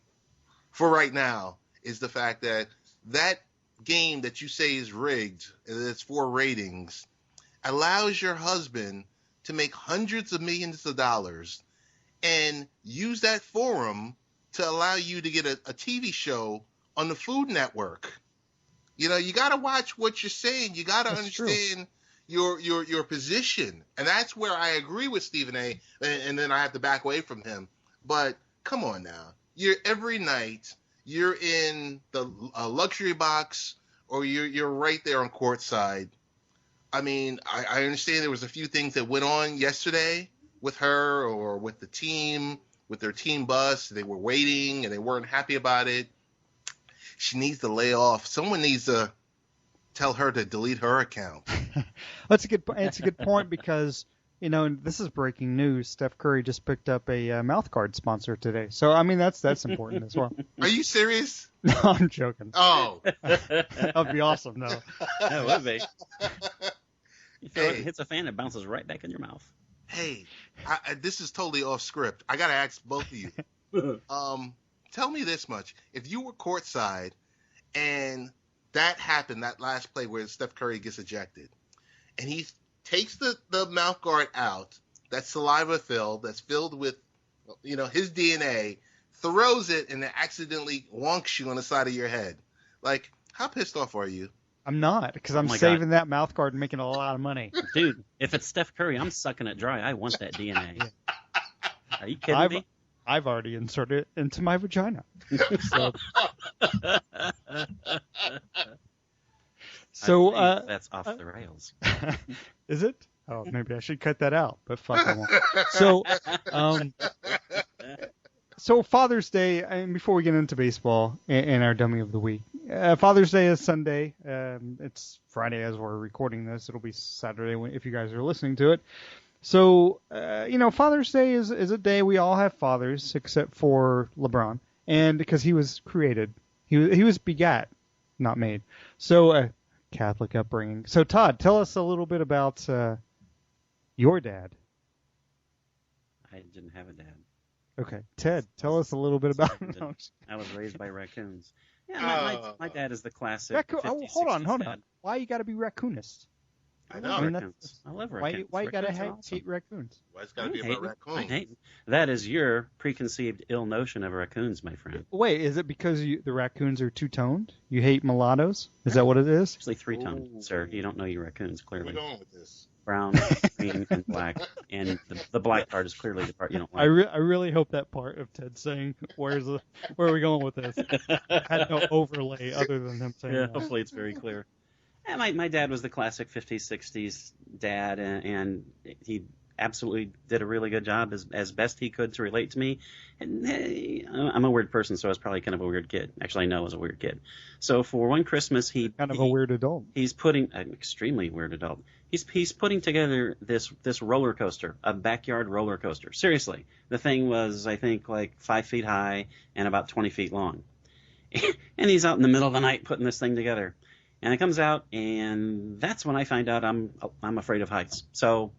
for right now is the fact that game that you say is rigged, it's for ratings, allows your husband to make hundreds of millions of dollars and use that forum to allow you to get a TV show on the Food Network. You got to watch what you're saying. You got to understand your position. And that's where I agree with Stephen A. And then I have to back away from him. But come on now. Every night you're in the luxury box or you're right there on courtside. I mean, I understand there was a few things that went on yesterday with her or with the team, with their team bus. They were waiting and they weren't happy about it. She needs to lay off. Someone needs to tell her to delete her account. It's a good point because, and this is breaking news. Steph Curry just picked up a mouth guard sponsor today. So, I mean, that's important as well. Are you serious? No, I'm joking. Oh. That would be awesome, though. That would be. You throw it, hits a fan, it bounces right back in your mouth. Hey, this is totally off script. I got to ask both of you. Tell me this much. If you were courtside and that happened, that last play where Steph Curry gets ejected, and he takes the mouth guard out, that saliva filled, that's filled with, his DNA, throws it, and it accidentally wonks you on the side of your head. Like, how pissed off are you? I'm not, because I'm saving that mouth guard and making a lot of money. Dude, if it's Steph Curry, I'm sucking it dry. I want that DNA. Are you kidding me? I've already inserted it into my vagina. So that's off the rails. Is it? Oh, maybe I should cut that out, but fuck, I won't. So Father's Day, and before we get into baseball and our dummy of the week, Father's Day is Sunday. It's Friday as we're recording this. It'll be Saturday if you guys are listening to it. So, Father's Day is a day we all have fathers except for LeBron, and because he was created, he was begat, not made. So, Catholic upbringing. So, Todd, tell us a little bit about your dad. I didn't have a dad. Okay, Ted, tell us a little bit about him. I was raised by raccoons. Yeah, my dad is the classic. Hold on. Why you got to be raccoonist? I know. I love raccoons. Why you gotta hate raccoons? Why it's gotta be about raccoons? That is your preconceived ill notion of raccoons, my friend. Wait, is it because the raccoons are two-toned? You hate mulattoes? Is that what it is? Actually, three-toned, sir. You don't know your raccoons, clearly. Where are we going with this? Brown, green, and black. And the black part is clearly the part you don't like. I really hope that part of Ted saying, where are we going with this? Had no overlay other than him saying that. Hopefully it's very clear. Yeah, my dad was the classic 50s, 60s dad, and he absolutely did a really good job as best he could to relate to me. And I'm a weird person, so I was probably kind of a weird kid. Actually, I know I was a weird kid. So for one Christmas, a weird adult. He's putting an extremely weird adult. He's putting together this roller coaster, a backyard roller coaster. Seriously, the thing was I think like 5 feet high and about 20 feet long, and he's out in the middle of the night putting this thing together. And it comes out, and that's when I find out I'm afraid of heights. So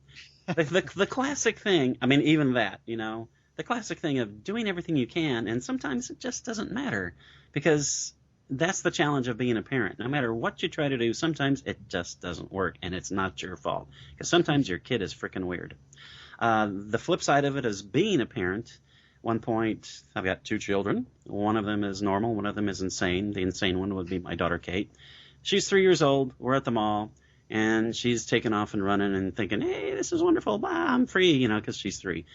the classic thing, I mean, even that, the classic thing of doing everything you can, and sometimes it just doesn't matter, because that's the challenge of being a parent. No matter what you try to do, sometimes it just doesn't work, and it's not your fault, because sometimes your kid is freaking weird. The flip side of it is being a parent. One point, I've got 2 children. One of them is normal. One of them is insane. The insane one would be my daughter, Kate. She's 3 years old. We're at the mall, and she's taking off and running and thinking, hey, this is wonderful. Bah, I'm free, because she's 3.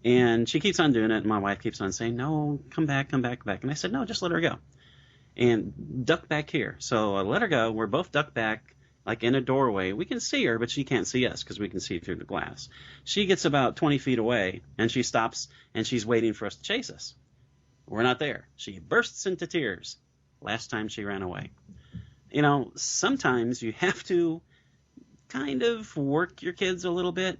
And she keeps on doing it, and my wife keeps on saying, no, come back. And I said, no, just let her go. And duck back here. So I let her go. We're both ducked back, like in a doorway. We can see her, but she can't see us because we can see through the glass. She gets about 20 feet away, and she stops, and she's waiting for us to chase us. We're not there. She bursts into tears. Last time she ran away. You know, sometimes you have to kind of work your kids a little bit,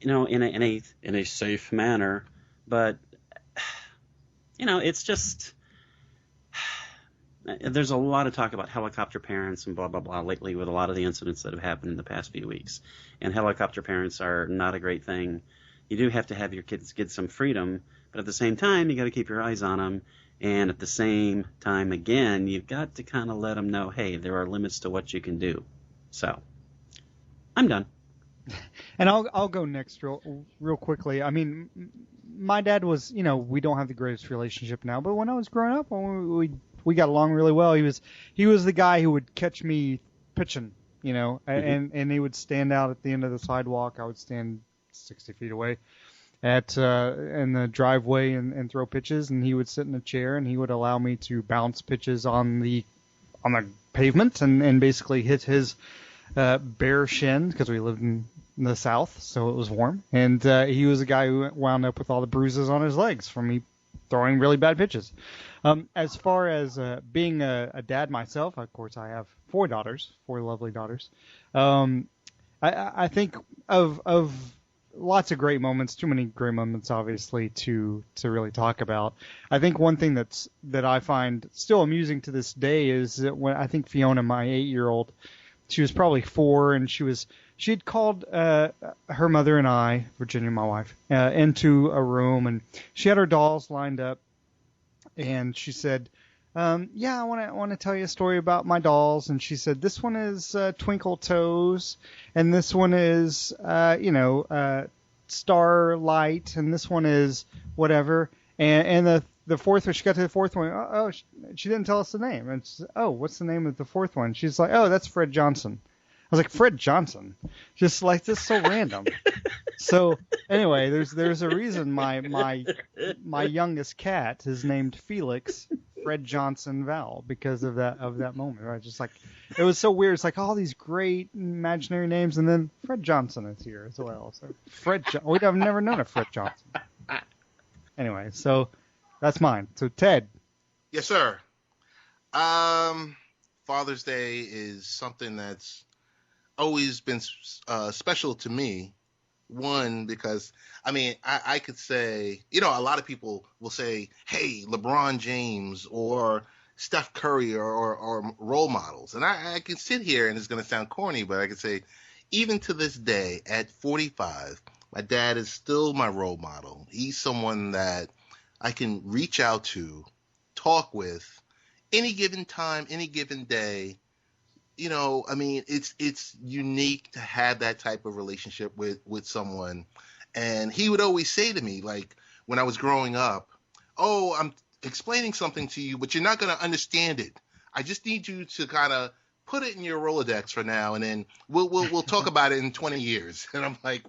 you know, in a safe manner. But, you know, it's just... There's a lot of talk about helicopter parents and blah, blah, blah lately with a lot of the incidents that have happened in the past few weeks. And helicopter parents are not a great thing. You do have to have your kids get some freedom, but at the same time, you got to keep your eyes on them. And at the same time, again, you've got to kind of let them know, hey, there are limits to what you can do. So, I'm done. And I'll go next real quickly. I mean, my dad was, you know, we don't have the greatest relationship now, but when I was growing up, we got along really well. He was the guy who would catch me pitching, you know, and he would stand out at the end of the sidewalk. I would stand 60 feet away in the driveway and throw pitches, and he would sit in a chair and he would allow me to bounce pitches on the pavement and basically hit his bare shin, because we lived in the South, so it was warm. And he was a guy who wound up with all the bruises on his legs from me throwing really bad pitches. As far as being a dad myself, of course, I have four lovely daughters. I think of lots of great moments, too many great moments, obviously, to really talk about. I think one thing that I find still amusing to this day is that when I think Fiona, my 8-year-old, she was probably 4, and she'd called her mother and I, Virginia, my wife, into a room, and she had her dolls lined up, and she said, yeah, I want to tell you a story about my dolls. And she said, this one is Twinkle Toes, and this one is Starlight, and this one is whatever. And the fourth one, she got to the fourth one. She didn't tell us the name. And she said, what's the name of the fourth one? She's like, that's Fred Johnson. I was like, Fred Johnson? Just like, this is so random. So anyway, there's a reason my youngest cat is named Felix Fred Johnson Vowell, because of that moment, right? Just like, it was so weird. It's like all these great imaginary names, and then Fred Johnson is here as well. So I've never known a Fred Johnson. Anyway, so that's mine. So Ted. Yes, sir. Father's Day is something that's always been special to me. One, because, I mean, I could say, you know, a lot of people will say, hey, LeBron James or Steph Curry or role models. And I can sit here, and it's going to sound corny, but I can say, even to this day, at 45, my dad is still my role model. He's someone that I can reach out to, talk with, any given time, any given day. You know, I mean, it's unique to have that type of relationship with someone. And he would always say to me, like, when I was growing up, I'm explaining something to you, but you're not going to understand it. I just need you to kind of put it in your Rolodex for now, and then we'll talk about it in 20 years. And I'm like,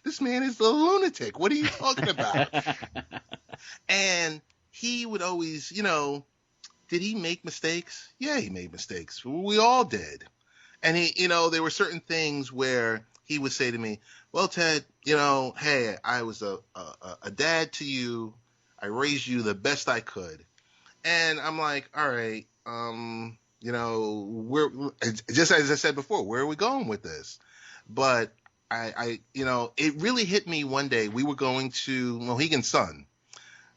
this man is a lunatic. What are you talking about? And he would always, you know, did he make mistakes? Yeah, he made mistakes. We all did. And he, you know, there were certain things where he would say to me, well, Ted, you know, hey, I was a dad to you. I raised you the best I could. And I'm like, all right, you know, we're just as I said before, where are we going with this? But I you know, it really hit me one day. We were going to Mohegan Sun.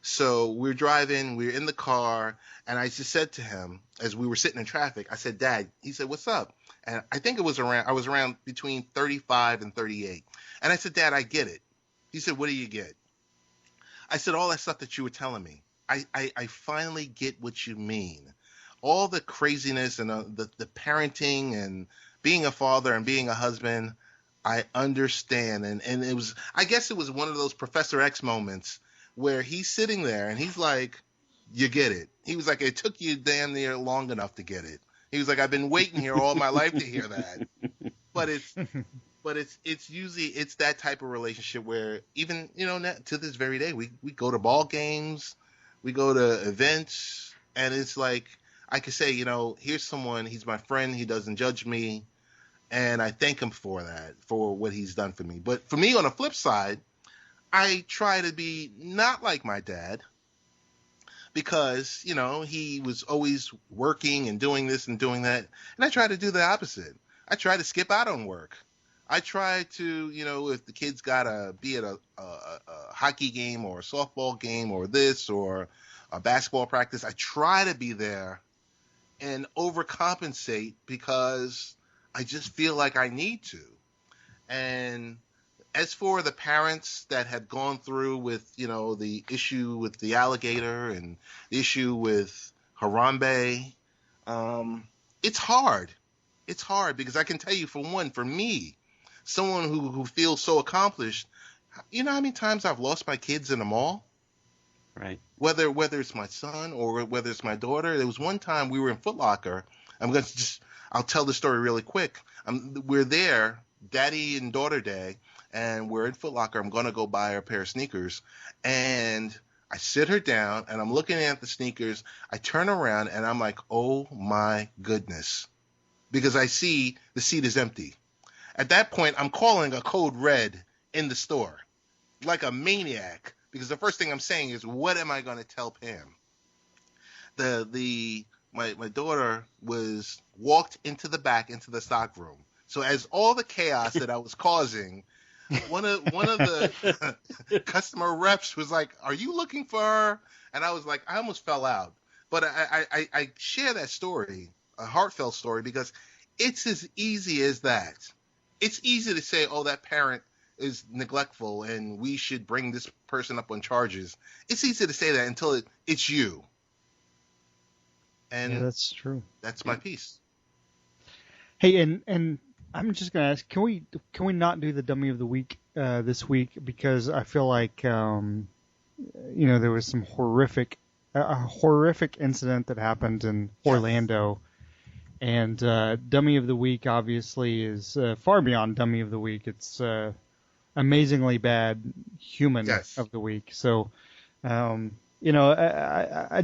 So we're driving, we're in the car, and I just said to him, as we were sitting in traffic, I said, Dad, he said, what's up? And I think I was around between 35 and 38. And I said, Dad, I get it. He said, what do you get? I said, all that stuff that you were telling me. I finally get what you mean. All the craziness and the parenting and being a father and being a husband, I understand. And it was, I guess it was one of those Professor X moments where he's sitting there and he's like, you get it. He was like, it took you damn near long enough to get it. He was like, I've been waiting here all my life to hear that. But it's usually, it's that type of relationship where even, you know, to this very day, we go to ball games, we go to events, and it's like, I could say, you know, here's someone, he's my friend, he doesn't judge me. And I thank him for that, for what he's done for me. But for me, on the flip side, I try to be not like my dad because, he was always working and doing this and doing that. And I try to do the opposite. I try to skip out on work. I try to, if the kids got to be at a hockey game or a softball game or this or a basketball practice, I try to be there and overcompensate because I just feel like I need to. And as for the parents that have gone through with, the issue with the alligator and the issue with Harambe, it's hard. It's hard because I can tell you, for me, someone who feels so accomplished, you know how many times I've lost my kids in the mall? Right. Whether it's my son or whether it's my daughter. There was one time we were in Foot Locker. I'll tell the story really quick. We're there, Daddy and Daughter Day, and we're in Foot Locker. I'm going to go buy her a pair of sneakers. And I sit her down, and I'm looking at the sneakers. I turn around, and I'm like, oh, my goodness, because I see the seat is empty. At that point, I'm calling a code red in the store like a maniac because the first thing I'm saying is, what am I going to tell Pam? My daughter walked into the stock room. So as all the chaos that I was causing, one of the customer reps was like, "Are you looking for her?" And I was like, I almost fell out. But I share that story, a heartfelt story, because it's as easy as that. It's easy to say, "Oh, that parent is neglectful, and we should bring this person up on charges." It's easy to say that until it's you. And yeah, that's true. That's my piece. Hey, and I'm just gonna ask, can we not do the dummy of the week this week, because I feel like there was some horrific incident that happened in Orlando, and dummy of the week obviously is far beyond dummy of the week. It's amazingly bad human of the week. So I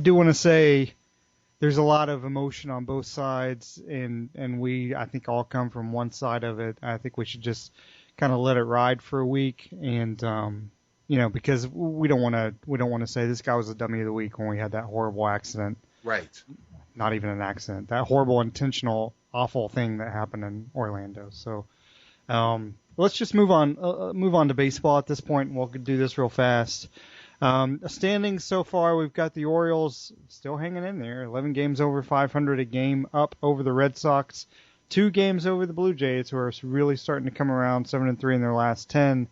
do want to say, there's a lot of emotion on both sides, and we, I think, all come from one side of it. I think we should just kind of let it ride for a week, and because we don't want to say this guy was a dummy of the week when we had that horrible accident. Right. Not even an accident. That horrible, intentional, awful thing that happened in Orlando. So let's just move on to baseball at this point, and we'll do this real fast. Standings so far, we've got the Orioles still hanging in there, 11 games over 500 a game, up over the Red Sox, 2 games over the Blue Jays, who are really starting to come around, 7-3 in their last 10.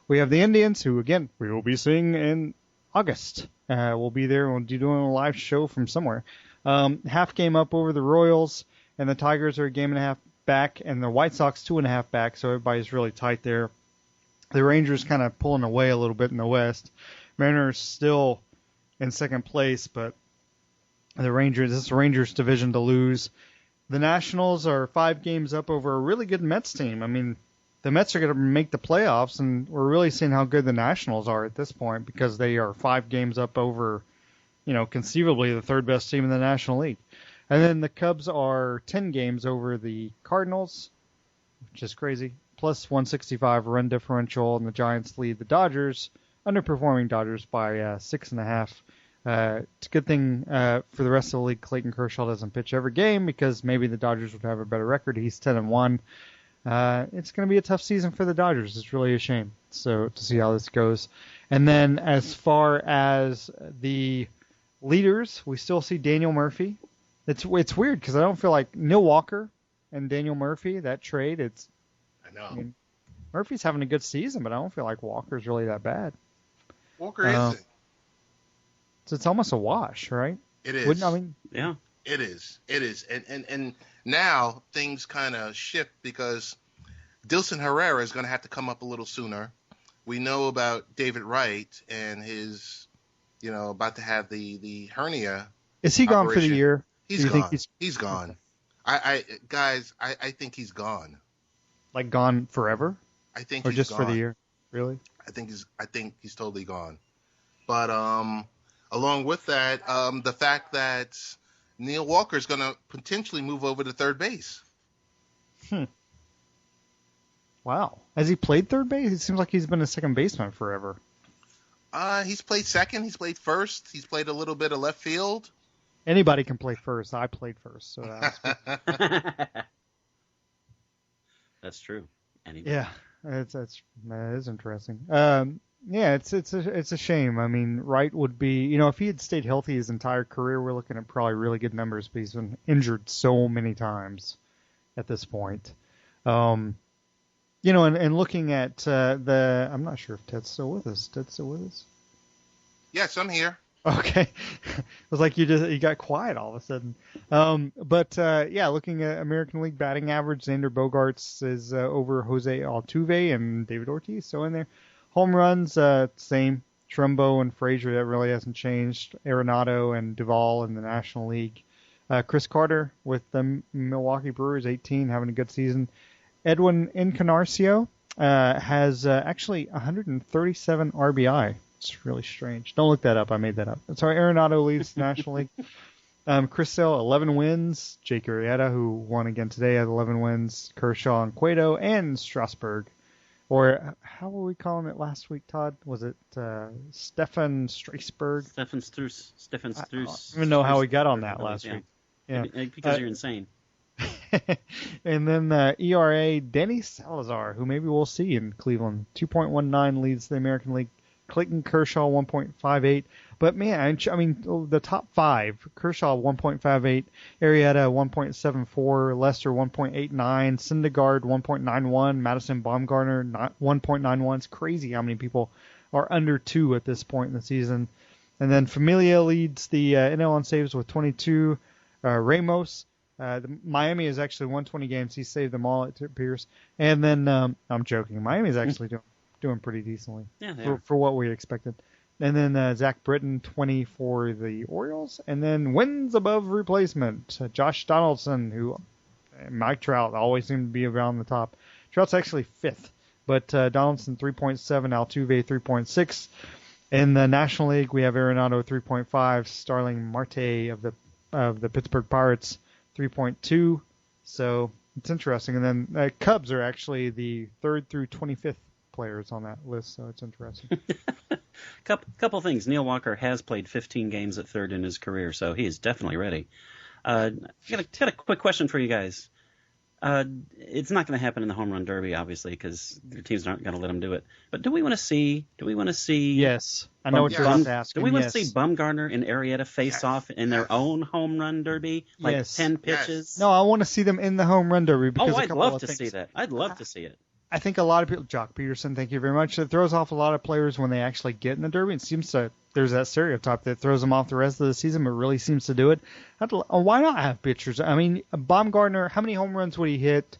We have the Indians, who, again, we will be seeing in August. We'll be there. We'll be doing a live show from somewhere. Half game up over the Royals, and the Tigers are a game and a half back, and the White Sox 2.5 back, so everybody's really tight there. The Rangers kind of pulling away a little bit in the West. Mariners still in second place, but the Rangers division to lose. The Nationals are 5 games up over a really good Mets team. I mean, the Mets are going to make the playoffs, and we're really seeing how good the Nationals are at this point, because they are 5 games up over, conceivably the third best team in the National League. And then the Cubs are 10 games over the Cardinals, which is crazy, plus 165 run differential, and the Giants lead the Dodgers, underperforming Dodgers by 6.5. It's a good thing for the rest of the league. Clayton Kershaw doesn't pitch every game, because maybe the Dodgers would have a better record. He's 10-1. It's going to be a tough season for the Dodgers. It's really a shame. So to see how this goes. And then as far as the leaders, we still see Daniel Murphy. It's weird, because I don't feel like Neil Walker and Daniel Murphy, that trade. I know. I mean, Murphy's having a good season, but I don't feel like Walker's really that bad. Walker isn't. So it's almost a wash, right? It is. Yeah. It is. And now things kind of shift, because Dilson Herrera is going to have to come up a little sooner. We know about David Wright and his, about to have the hernia. Is he gone for the year? He's gone. He's gone. I think he's gone. Like gone forever? I think or he's just gone. for the year? Really? I think he's totally gone. But along with that, the fact that Neil Walker is going to potentially move over to third base. Wow. Has he played third base? It seems like he's been a second baseman forever. He's played second. He's played first. He's played a little bit of left field. Anybody can play first. I played first, so That's true. Anybody. Yeah, that is interesting. Yeah, it's a shame. I mean, Wright would be, if he had stayed healthy his entire career, we're looking at probably really good numbers, but he's been injured so many times at this point. And looking at I'm not sure if Ted's still with us. Ted's still with us? Yes, I'm here. Okay. It was like you got quiet all of a sudden. Looking at American League batting average, Xander Bogaerts is over Jose Altuve and David Ortiz, so in there. Home runs, same. Trumbo and Frazier, that really hasn't changed. Arenado and Duvall in the National League. Chris Carter with the Milwaukee Brewers, 18, having a good season. Edwin Encarnacio has actually 137 RBI. It's really strange. Don't look that up. I made that up. Sorry, Arenado leads the National League. Chris Sale, 11 wins. Jake Arrieta, who won again today, had 11 wins. Kershaw and Cueto and Strasburg. Or how were we calling it last week, Todd? Was it Stefan Strasburg? Stefan Struss. I don't even know how we got on that last week. Yeah. Because you're insane. And then ERA, Denny Salazar, who maybe we'll see in Cleveland. 2.19 leads the American League. Clayton Kershaw, 1.58. But, man, I mean, the top five, Kershaw, 1.58, Arrieta, 1.74, Lester, 1.89, Syndergaard, 1.91, Madison Bumgarner, 1.91. It's crazy how many people are under 2 at this point in the season. And then Familia leads the NL on saves with 22. Ramos, Miami is actually 120 games. He saved them all, it appears. And then, I'm joking, Miami is actually doing pretty decently for what we expected. And then Zach Britton, 20 for the Orioles. And then wins above replacement. Josh Donaldson, who Mike Trout always seemed to be around the top. Trout's actually 5th. But Donaldson, 3.7. Altuve, 3.6. In the National League, we have Arenado, 3.5. Starling Marte of the Pittsburgh Pirates, 3.2. So it's interesting. And then Cubs are actually the 3rd through 25th players on that list, so it's interesting. Couple things. Neil Walker has played 15 games at third in his career, so he is definitely ready. I got a quick question for you guys. It's not going to happen in the home run derby, obviously, because their teams aren't going to let them do it. But do we want to see? Yes, I know what you're asking. Do we want to see Bumgarner and Arrieta face off in their own home run derby, 10 pitches? No, I want to see them in the home run derby. Because I'd love to see that. I'd love to see it. I think a lot of people, Jock Peterson, thank you very much, it throws off a lot of players when they actually get in the derby. It seems there's that stereotype that throws them off the rest of the season, but really seems to do it. Why not have pitchers? I mean, Baumgartner, how many home runs would he hit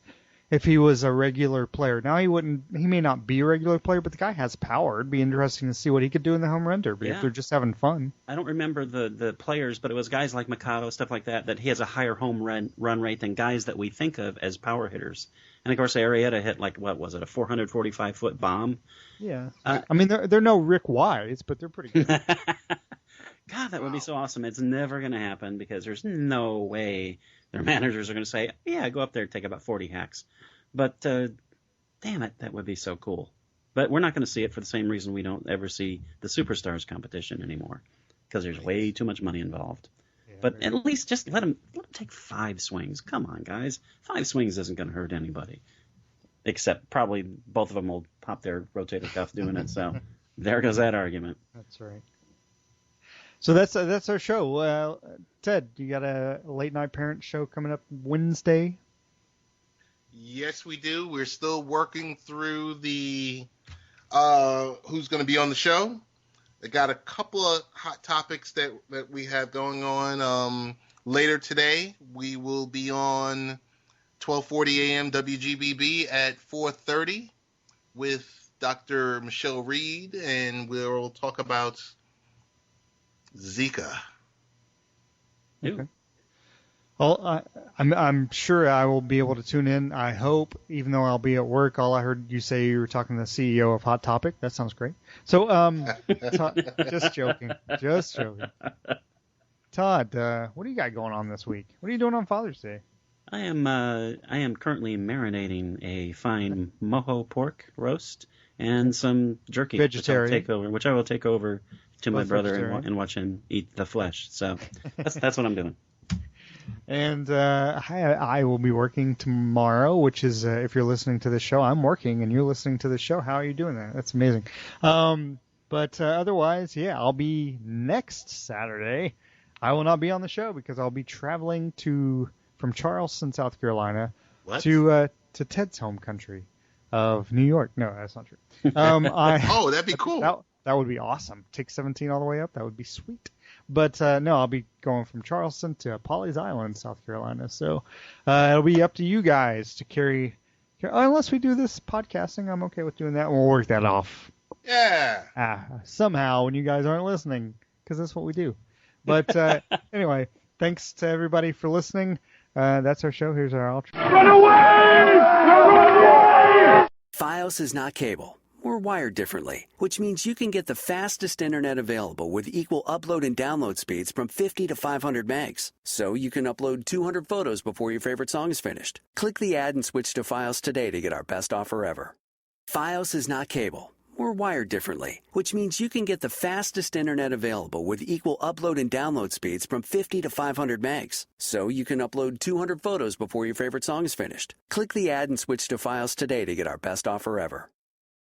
if he was a regular player? Now he may not be a regular player, but the guy has power. It'd be interesting to see what he could do in the home run derby if they're just having fun. I don't remember the players, but it was guys like Machado, stuff like that he has a higher home run rate than guys that we think of as power hitters. And, of course, Arrieta hit, a 445-foot bomb? Yeah. I mean, they're no Rick Wise, but they're pretty good. God, that would be so awesome. It's never going to happen because there's no way their managers are going to say, yeah, go up there and take about 40 hacks. But, damn it, that would be so cool. But we're not going to see it for the same reason we don't ever see the Superstars competition anymore, because there's way too much money involved. But at least just let them take 5 swings. Come on, guys. 5 swings isn't going to hurt anybody. Except probably both of them will pop their rotator cuff doing it. So there goes that argument. That's right. So that's our show. Ted, you got a late night parent show coming up Wednesday? Yes, we do. We're still working through the who's going to be on the show. I got a couple of hot topics that we have going on. Later today, we will be on 12:40 a.m. WGBB at 4:30 with Dr. Michelle Reed, and we'll talk about Zika. Okay. Well, I'm sure I will be able to tune in. I hope, even though I'll be at work. All I heard you say you were talking to the CEO of Hot Topic. That sounds great. So, just joking. Todd, what do you got going on this week? What are you doing on Father's Day? I am currently marinating a fine mojo pork roast and some jerky, Vegetarian. which I will take over to my Both brother vegetarian. and watch him eat the flesh. So that's what I'm doing. And I will be working tomorrow, which is, if you're listening to the show, I'm working, and you're listening to the show. How are you doing that? That's amazing. But otherwise, yeah, I'll be next Saturday. I will not be on the show because I'll be traveling from Charleston, South Carolina, to Ted's home country of New York. No, that's not true. Oh, that'd be cool. That would be awesome. Take 17 all the way up. That would be sweet. But no, I'll be going from Charleston to Pawleys Island, South Carolina. So it'll be up to you guys to carry. Unless we do this podcasting, I'm okay with doing that. We'll work that off. Yeah. Somehow when you guys aren't listening, because that's what we do. But anyway, thanks to everybody for listening. That's our show. Here's our outro. Run away! Run away! Fios is not cable. We're wired differently, which means you can get the fastest internet available with equal upload and download speeds from 50 to 500 megs. So you can upload 200 photos before your favorite song is finished. Click the ad and switch to Fios today to get our best offer ever. Fios is not cable. We're wired differently, which means you can get the fastest internet available with equal upload and download speeds from 50 to 500 megs. So you can upload 200 photos before your favorite song is finished. Click the ad and switch to Fios today to get our best offer ever.